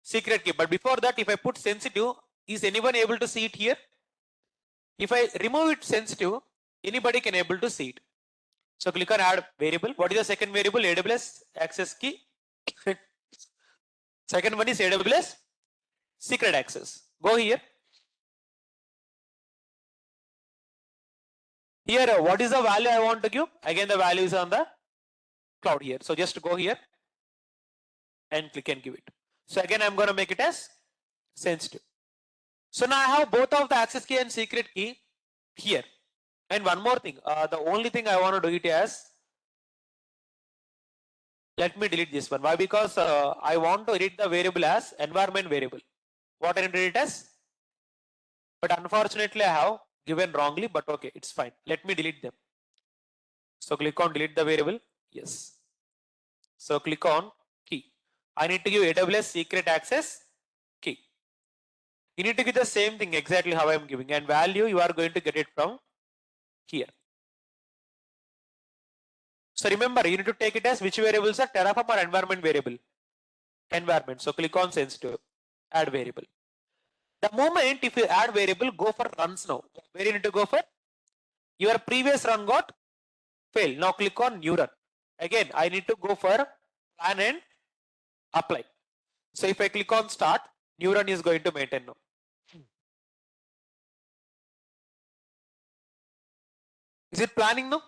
Speaker 1: Secret key. But before that, if I put sensitive, is anyone able to see it here? If I remove it sensitive, anybody can able to see it. So click on add variable. What is the second variable? AWS access key. Second one is AWS secret access. Go here. Here, what is the value I want to give? Again, the value is on the cloud here. So just go here and click and give it. So again, I'm going to make it as sensitive. So now I have both of the access key and secret key here. And one more thing, the only thing I want to do it as, let me delete this one. Why? Because I want to edit the variable as environment variable. What I need to edit as? But unfortunately, I have given wrongly, but okay, it's fine. Let me delete them. So click on delete the variable. Yes. So click on key. I need to give AWS secret access key. You need to give the same thing exactly how I am giving, and value you are going to get it from here. So remember, you need to take it as which variables are Terraform or environment variable. Environment. So click on sensitive, add variable. The moment if you add variable, go for runs now. Where you need to go for? Your previous run got failed. Now click on new run. Again, I need to go for plan and apply. So if I click on start, new run is going to maintain now. Is it planning now?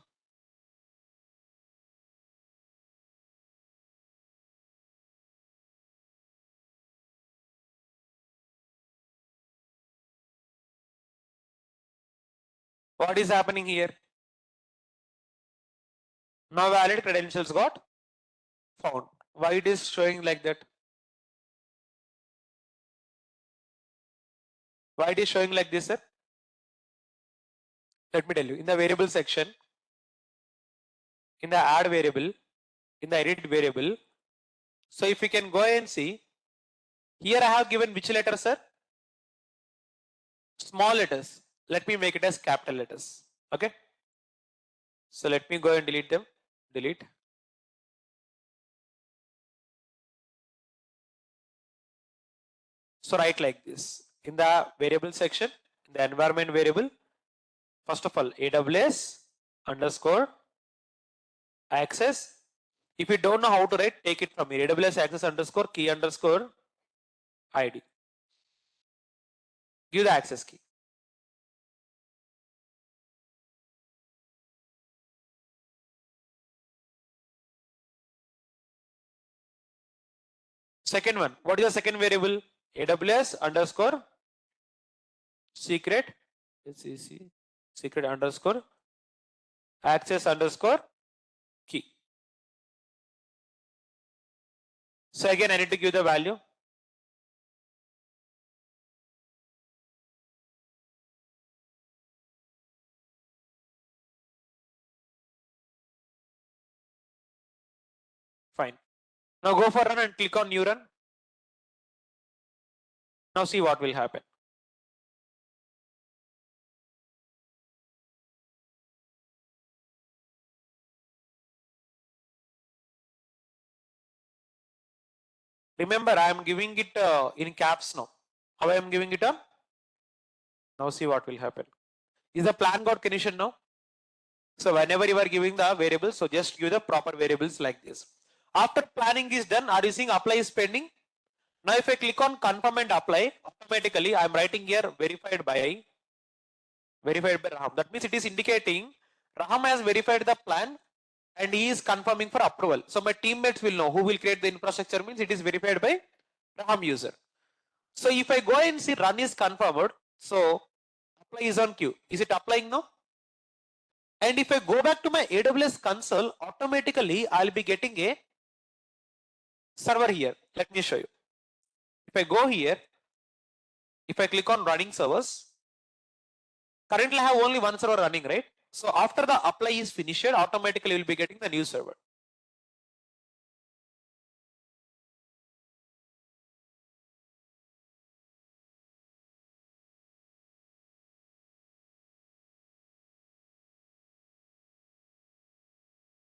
Speaker 1: What is happening here? Now valid credentials got found. Why it is showing like that? Why it is showing like this, sir? Let me tell you. In the variable section, in the add variable, in the edit variable. So if you can go and see, here I have given which letter, sir? Small letters. Let me make it as capital letters. Okay. So let me go and delete them. Delete. So write like this. In the variable section, in the environment variable, first of all, AWS underscore access. If you don't know how to write, take it from here. AWS access underscore key underscore ID. Give the access key. Second one, what is the second variable? AWS underscore secret, secret underscore access underscore key. So again, I need to give the value. Fine. Now go for run and click on new run. Now see what will happen. Remember, I am giving it in caps now. How I am giving it up? Now see what will happen. Is the plan got condition now? So whenever you are giving the variables, so just give the proper variables like this. After planning is done, are you seeing apply is pending? Now if I click on confirm and apply, automatically I am writing here verified by Raham. That means it is indicating Raham has verified the plan and he is confirming for approval. So my teammates will know who will create the infrastructure, means it is verified by Raham user. So if I go and see run is confirmed, so apply is on queue. Is it applying now? And if I go back to my AWS console, automatically I'll be getting a server here. Let me show you. If I go here, if I click on running servers, currently I have only one server running, right? So after the apply is finished, automatically you'll be getting the new server.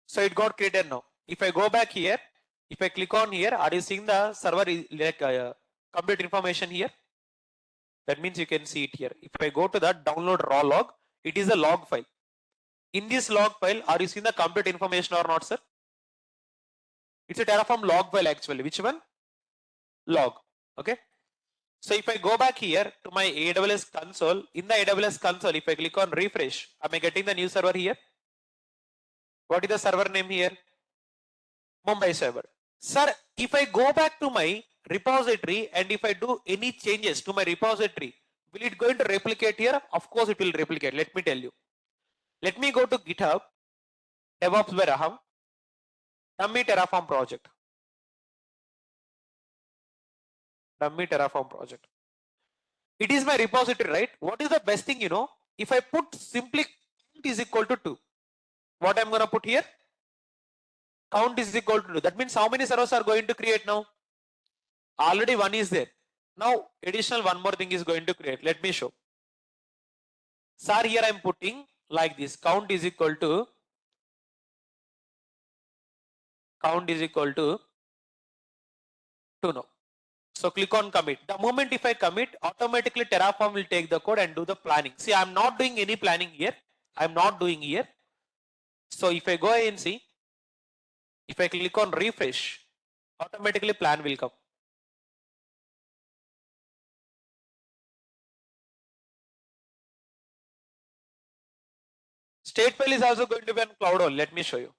Speaker 1: So it got created now. If I go back here, if I click on here, are you seeing the server like complete information here? That means you can see it here. If I go to that download raw log, it is a log file. In this log file, are you seeing the complete information or not, sir? It's a Terraform log file actually. Which one? Log. Okay. So if I go back here to my AWS console, in the AWS console, if I click on refresh, am I getting the new server here? What is the server name here? Mumbai server. Sir, if I go back to my repository and if I do any changes to my repository, will it going to replicate here? Of course it will replicate. Let me tell you. Let me go to GitHub, DevOps by Raham, dummy Terraform project. Dummy Terraform project. It is my repository, right? What is the best thing, if I put simply count is equal to 2, what I'm going to put here? Count is equal to 2. That means how many servers are going to create now? Already one is there. Now additional one more thing is going to create. Let me show. Sir, here I'm putting like this. Count is equal to 2 now. So click on commit. The moment if I commit, automatically Terraform will take the code and do the planning. See, I'm not doing any planning here. I'm not doing here. So if I go and see, if I click on refresh, automatically plan will come. State file is also going to be on cloud only. Let me show you.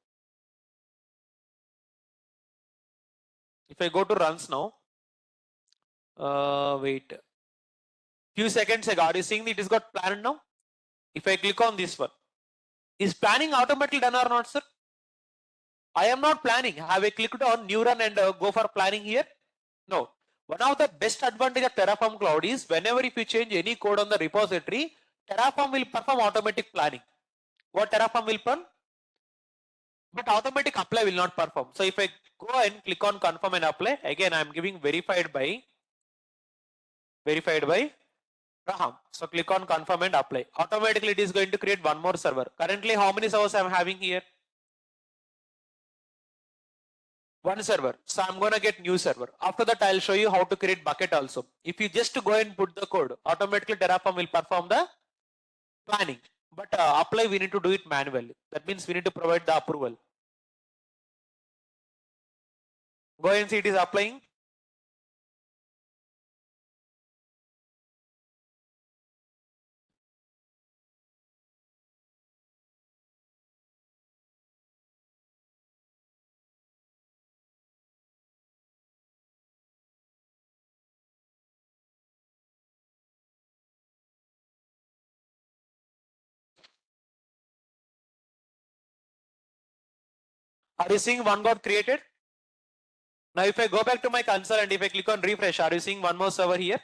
Speaker 1: If I go to runs now, wait. Few seconds ago, are you seeing it is got planned now? If I click on this one, is planning automatically done or not, sir? I am not planning. Have I clicked on new run and go for planning here? No. One of the best advantage of Terraform Cloud is whenever if you change any code on the repository, Terraform will perform automatic planning. What Terraform will perform? But automatic apply will not perform. So if I go and click on confirm and apply, again I am giving verified by Raham. So click on confirm and apply. Automatically it is going to create one more server. Currently how many servers I am having here? One server. So I'm going to get new server. After that I'll show you how to create bucket also. If you just go and put the code, automatically Terraform will perform the planning. But apply we need to do it manually. That means we need to provide the approval. Go and see it is applying. Are you seeing one got created? Now if I go back to my console and if I click on refresh, are you seeing one more server here?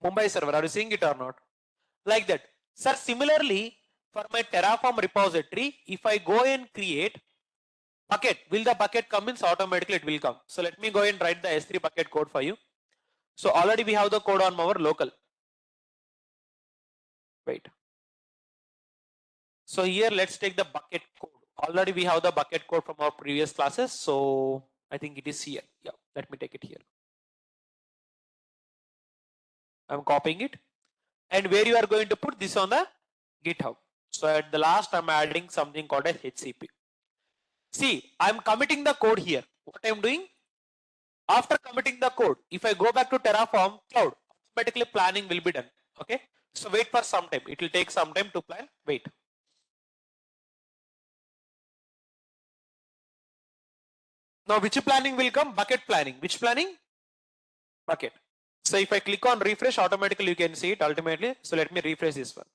Speaker 1: Mumbai server, are you seeing it or not? Like that. Sir, similarly, for my Terraform repository, if I go and create bucket, will the bucket come in? So automatically it will come. So let me go and write the S3 bucket code for you. So already we have the code on our local. Wait. So here let's take the bucket code. Already we have the bucket code from our previous classes. So I think it is here. Yeah, let me take it here. I'm copying it. And where you are going to put this on the GitHub. So at the last I'm adding something called as HCP. See, I'm committing the code here. What I'm doing? After committing the code, if I go back to Terraform Cloud, automatically planning will be done. Okay. So wait for some time. It will take some time to plan. Wait. Now which planning will come? Bucket planning. Which planning? Bucket. So if I click on refresh, automatically you can see it ultimately. So let me refresh this one.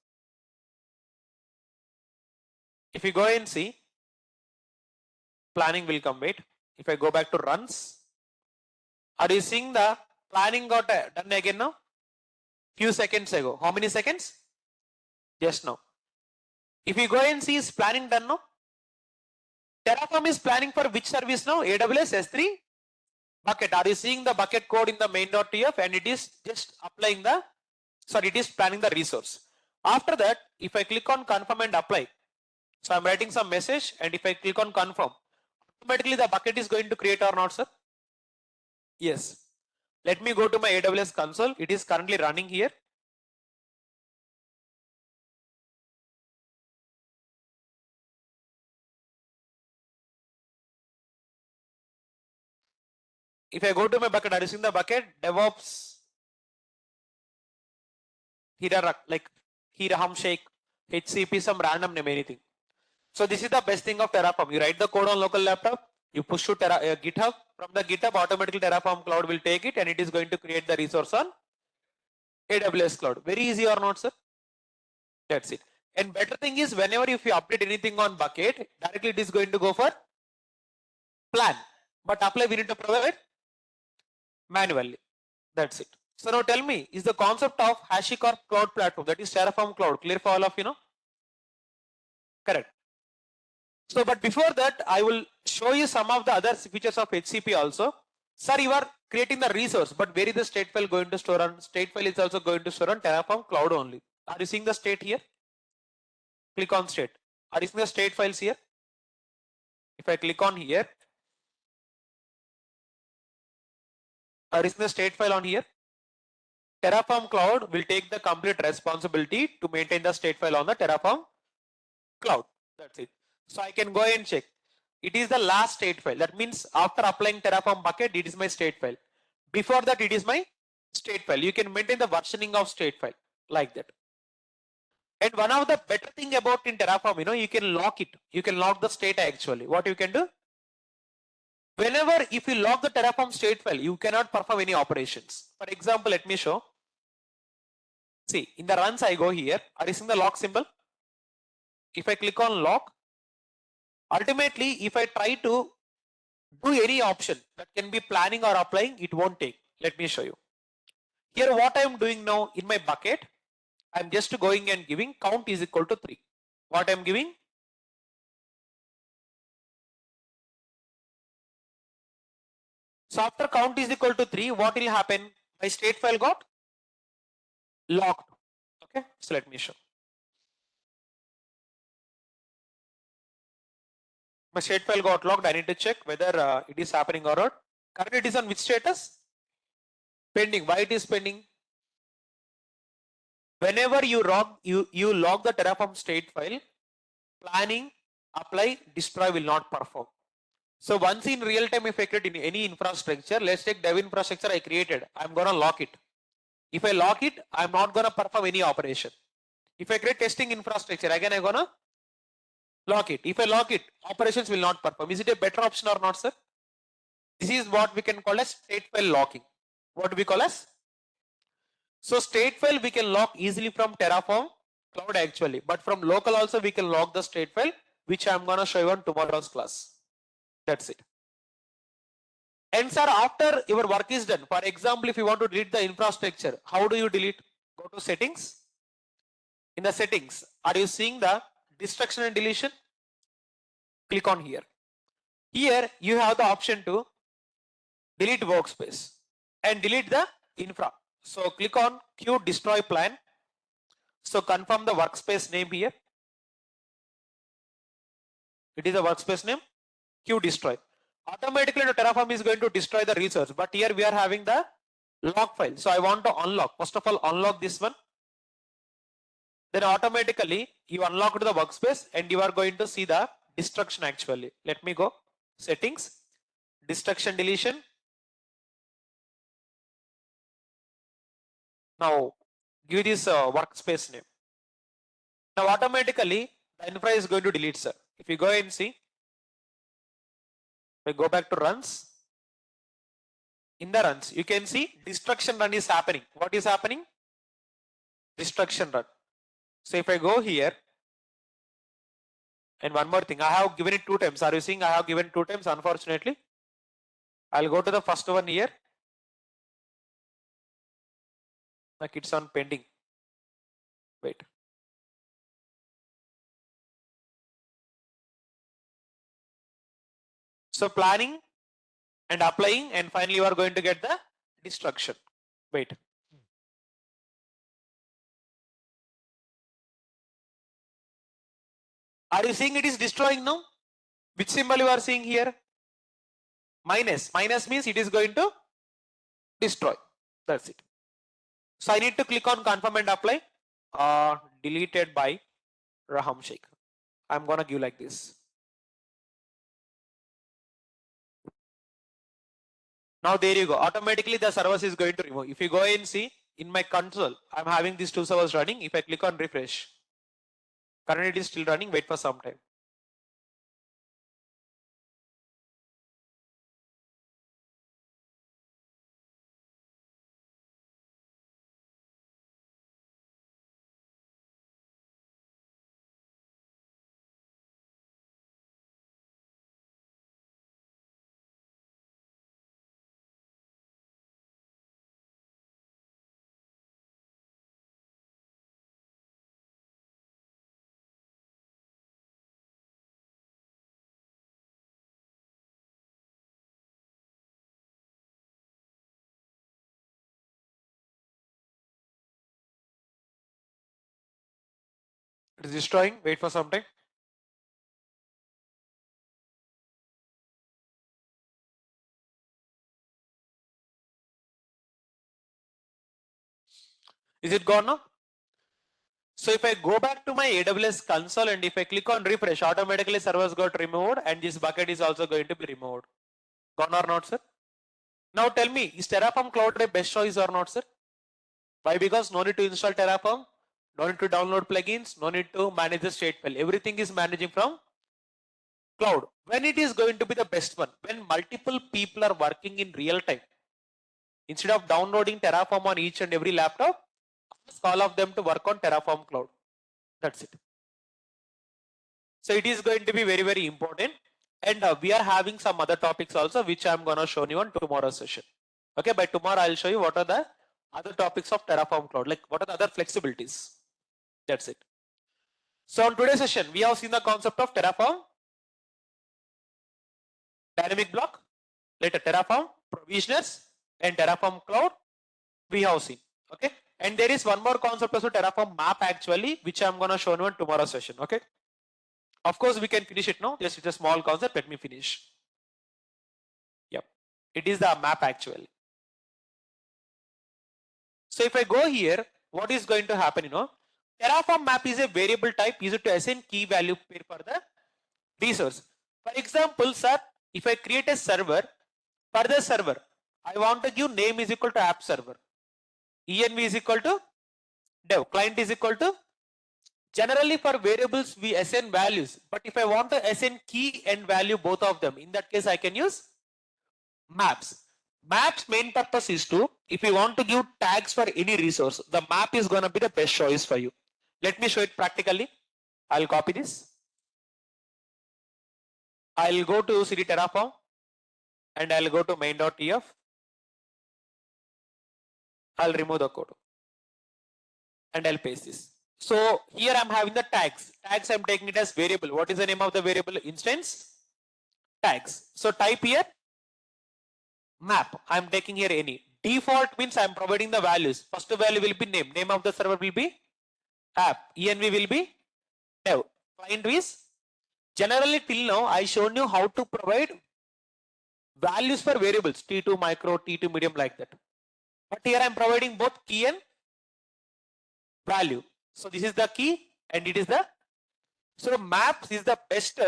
Speaker 1: If you go and see, planning will come. Wait. If I go back to runs, are you seeing the planning got done again now? Few seconds ago. How many seconds? Just now. If you go and see, is planning done now? Terraform is planning for which service now? AWS S3 bucket. Are you seeing the bucket code in the main.tf and it is just applying the, sorry, it is planning the resource. After that, if I click on confirm and apply, so I'm writing some message and if I click on confirm, automatically the bucket is going to create or not, sir? Yes. Let me go to my AWS console. It is currently running here. If I go to my bucket, are you seeing the bucket? DevOps, here like here Hamshake, HCP, some random name, anything. So this is the best thing of Terraform. You write the code on local laptop, you push to GitHub. From the GitHub, automatically Terraform Cloud will take it and it is going to create the resource on AWS Cloud. Very easy or not, sir? That's it. And better thing is whenever if you update anything on bucket, directly it is going to go for plan. But apply we need to provide manually. That's it. So now tell me, is the concept of HashiCorp Cloud Platform, that is Terraform Cloud, clear for all of you know? Correct. So, but before that, I will show you some of the other features of HCP also. Sir, you are creating the resource, but where is the state file going to store on? State file is also going to store on Terraform Cloud only. Are you seeing the state here? Click on state. Are you seeing the state files here? If I click on here, Or is the state file on here? Terraform Cloud will take the complete responsibility to maintain the state file on the Terraform Cloud. That's it. So I can go and check. It is the last state file. That means after applying Terraform bucket, it is my state file. Before that, it is my state file. You can maintain the versioning of state file like that. And one of the better thing about in Terraform, you can lock it. You can lock the state actually. What you can do? Whenever if you lock the Terraform state file, you cannot perform any operations. For example, let me show. See, in the runs, I go here. Are you seeing the lock symbol? If I click on lock, ultimately, if I try to do any option that can be planning or applying, it won't take. Let me show you. Here, what I am doing now in my bucket, I am just going and giving count is equal to 3. What I am giving? So after count is equal to 3, what will happen? My state file got locked. Okay, so let me show. My state file got locked. I need to check whether it is happening or not. Currently it is on which status? Pending. Why it is pending? Whenever you log the Terraform state file, planning, apply, destroy will not perform. So once in real time, if I create in any infrastructure, let's take dev infrastructure I created, I'm gonna lock it. If I lock it, I'm not gonna perform any operation. If I create testing infrastructure, again I'm gonna lock it. If I lock it, operations will not perform. Is it a better option or not, sir? This is what we can call as state file locking. What do we call as? So state file we can lock easily from Terraform Cloud actually, but from local also we can lock the state file, which I'm gonna show you on tomorrow's class. That's it. And sir, after your work is done, for example, if you want to delete the infrastructure, how do you delete? Go to settings. In the settings, are you seeing the destruction and deletion? Click on here. Here you have the option to delete workspace and delete the infra. So click on Q destroy plan. So confirm the workspace name here. It is a workspace name, Q destroy. Automatically the Terraform is going to destroy the resource, but here we are having the log file. So I want to unlock. First of all, unlock this one. Then automatically you unlocked the workspace and you are going to see the destruction actually. Let me go. Settings, destruction deletion. Now give this workspace name. Now automatically the infra is going to delete, sir. If you go and see, we go back to runs. In the runs, you can see destruction run is happening. What is happening? Destruction run. So if I go here, and one more thing, I have given it 2 times. Are you seeing I have given 2 times? Unfortunately, I'll go to the first one here. Like it's on pending. Wait. So planning and applying, and finally you are going to get the destruction. Wait. Are you seeing it is destroying now? Which symbol you are seeing here? Minus. Minus means it is going to destroy. That's it. So I need to click on confirm and apply. Deleted by Raham Sheikh. I'm gonna give like this. Now there you go. Automatically the service is going to remove. If you go and see in my console, I'm having these 2 servers running. If I click on refresh, currently it is still running. Wait for some time. It is destroying. Wait for some time. Is it gone now? So if I go back to my AWS console and if I click on refresh, automatically servers got removed and this bucket is also going to be removed. Gone or not, sir? Now tell me, is Terraform Cloud a best choice or not, sir? Why? Because no need to install Terraform, no need to download plugins, no need to manage the stateful. Everything is managing from cloud. When it is going to be the best one? When multiple people are working in real time. Instead of downloading Terraform on each and every laptop, ask all of them to work on Terraform Cloud. That's it. So it is going to be very, very important. And we are having some other topics also, which I'm going to show you on tomorrow's session. Okay, by tomorrow I'll show you what are the other topics of Terraform Cloud, like what are the other flexibilities. That's it. So on today's session, we have seen the concept of Terraform, dynamic block, later Terraform, provisioners, and Terraform Cloud. We have seen. Okay, and there is one more concept also, Terraform map actually, which I'm going to show you on tomorrow's session. Okay. Of course, we can finish it now. Just it's a small concept. Let me finish. Yep. It is the map actually. So if I go here, what is going to happen? Terraform map is a variable type used to assign key value pair for the resource. For example, sir, if I create a server, for the server, I want to give name is equal to app server. env is equal to dev. Client is equal to. Generally for variables, we assign values. But if I want to assign key and value, both of them, in that case, I can use maps. Maps main purpose is to, if you want to give tags for any resource, the map is going to be the best choice for you. Let me show it practically. I'll copy this. I'll go to cd Terraform and I'll go to main.tf. I'll remove the code and I'll paste this. So here I'm having the tags. Tags I'm taking it as variable. What is the name of the variable? Instance tags. So type here map. I'm taking here any. Default means I'm providing the values. First value will be name. Name of the server will be app. env will be dev. Client is. Generally till now I shown you how to provide values for variables. T2 micro, T2 medium, like that. But here I'm providing both key and value. So this is the key and it is the. So maps is the best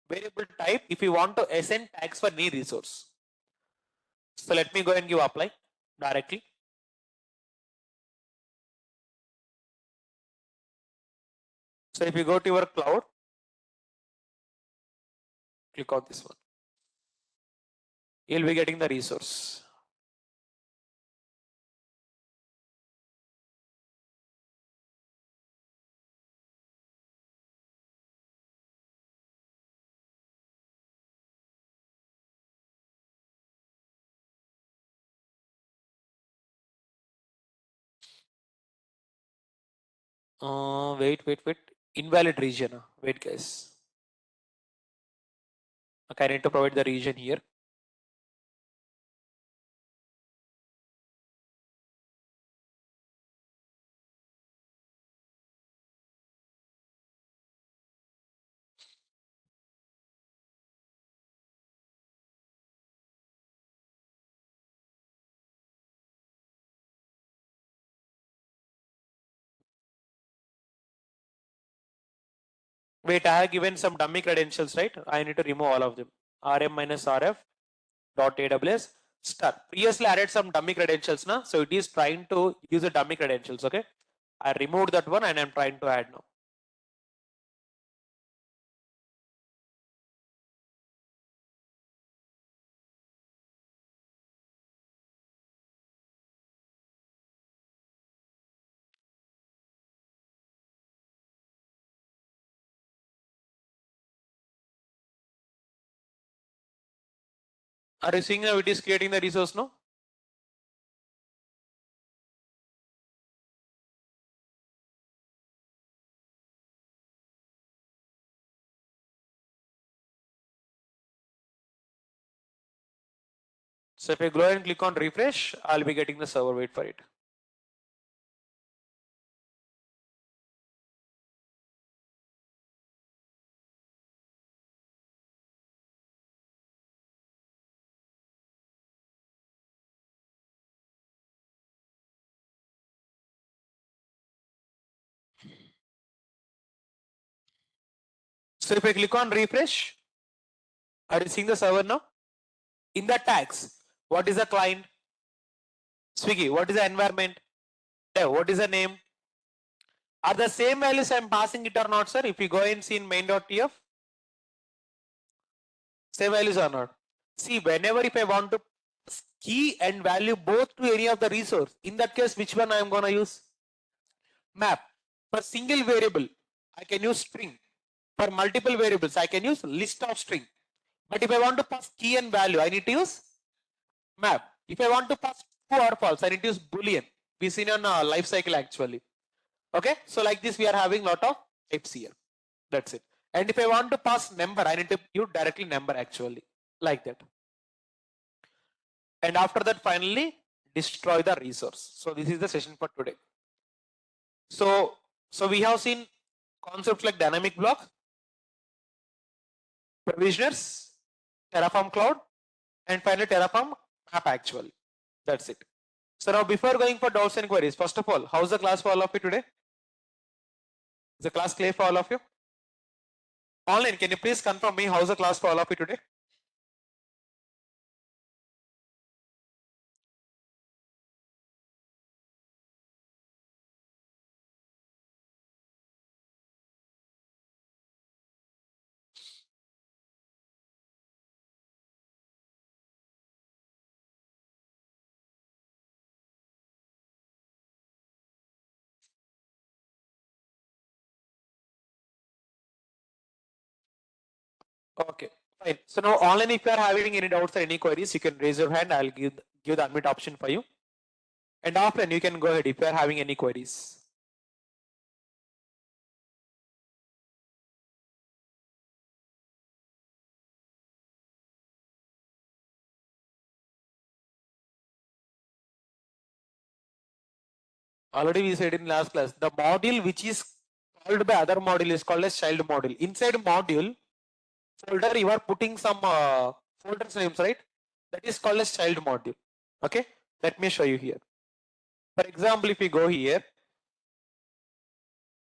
Speaker 1: variable type if you want to assign tags for any resource. So let me go and give apply directly. So if you go to your cloud, click on this one. You'll be getting the resource. Wait. Invalid region. Wait, guys. Okay, I need to provide the region here. Wait, I have given some dummy credentials, right? I need to remove all of them. rm-rf dot aws star. Previously I added some dummy credentials now, so it is trying to use the dummy credentials. Okay, I removed that one and I'm trying to add now. Are you seeing how it is creating the resource now? So if I go and click on refresh, I'll be getting the server. Wait for it. So if I click on refresh, are you seeing the server now? In the tags, what is the client? Swiggy, what is the environment? Dev, what is the name? Are the same values I'm passing it or not, sir? If you go and see in main.tf, same values or not? See, whenever if I want to key and value both to any of the resource, in that case, which one I am going to use? Map. For single variable, I can use string. For multiple variables, I can use list of string. But if I want to pass key and value, I need to use map. If I want to pass true or false, I need to use boolean. We seen on life cycle actually. Okay, so like this, we are having lot of types here. That's it. And if I want to pass number, I need to use directly number actually, like that. And after that, finally, destroy the resource. So this is the session for today. So we have seen concepts like dynamic block, provisioners, Terraform cloud, and finally Terraform app actually. That's it. So now before going for doubts and queries, first of all, how's the class for all of you today? Is the class clear for all of you? Online, can you please confirm me how's the class for all of you today? Okay, fine. So now online, if you are having any doubts or any queries, you can raise your hand. I'll give the unmute option for you. And offline, you can go ahead if you are having any queries. Already we said in last class, the module which is called by other module is called as child module. Inside module folder, you are putting some folders names, right? That is called as child module. Okay, let me show you here. For example, if you go here,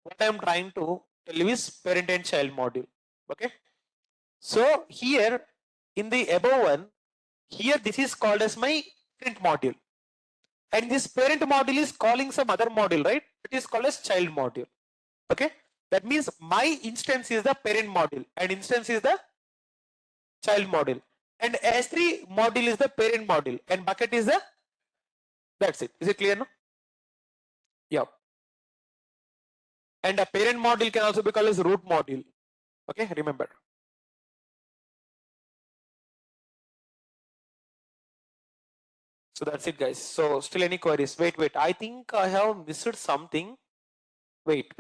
Speaker 1: what I am trying to tell you is parent and child module. Okay, so here in the above one, here this is called as my print module. And this parent module is calling some other module, right? It is called as child module. Okay, that means my instance is the parent module and instance is the child module, and S3 module is the parent module and bucket is the, that's it. Is it clear now? Yeah. And a parent module can also be called as root module. Okay, remember. So that's it, guys. So still any queries? Wait. I think I have missed something. Wait.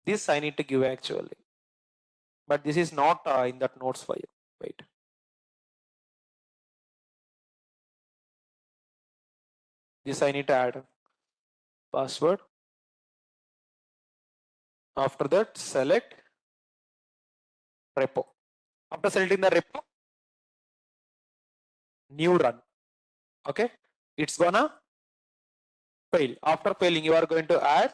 Speaker 1: This I need to give actually, but this is not in that notes for you. Wait. This I need to add password. After that, select repo. After selecting the repo, new run. Okay, it's gonna fail. After failing, you are going to add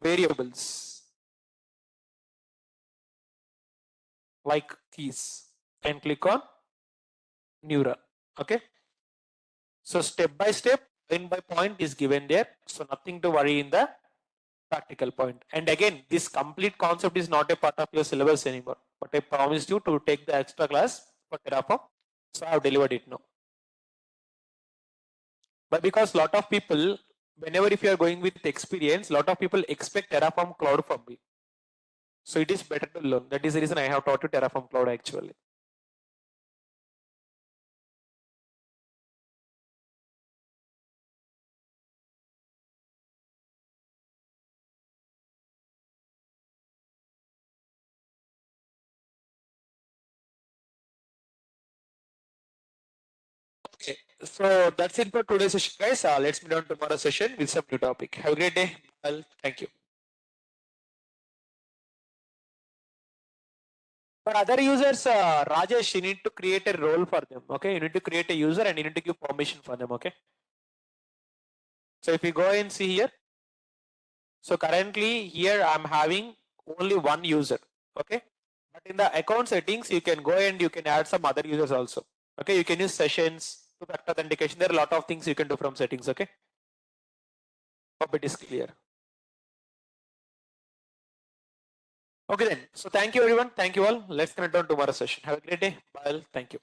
Speaker 1: variables like keys and click on new run. Okay, so step by step, point by point is given there, so nothing to worry in the practical point. And again, this complete concept is not a part of your syllabus anymore, but I promised you to take the extra class for Terraform, so I have delivered it now. But because lot of people, whenever if you are going with experience, lot of people expect Terraform cloud from me. So it is better to learn. That is the reason I have taught you Terraform cloud actually. Okay, so that's it for today's session, guys. Let's meet on tomorrow's session with some new topic. Have a great day. Well, thank you. For other users, Rajesh, you need to create a role for them. Okay, you need to create a user and you need to give permission for them. Okay. So if you go and see here, So currently here I'm having only one user. Okay. But in the account settings, you can go and you can add some other users also. Okay. You can use sessions, two-factor authentication. There are a lot of things you can do from settings. Okay. Hope it is clear. Okay then. So thank you everyone. Thank you all. Let's connect on tomorrow's session. Have a great day. Bye. Thank you.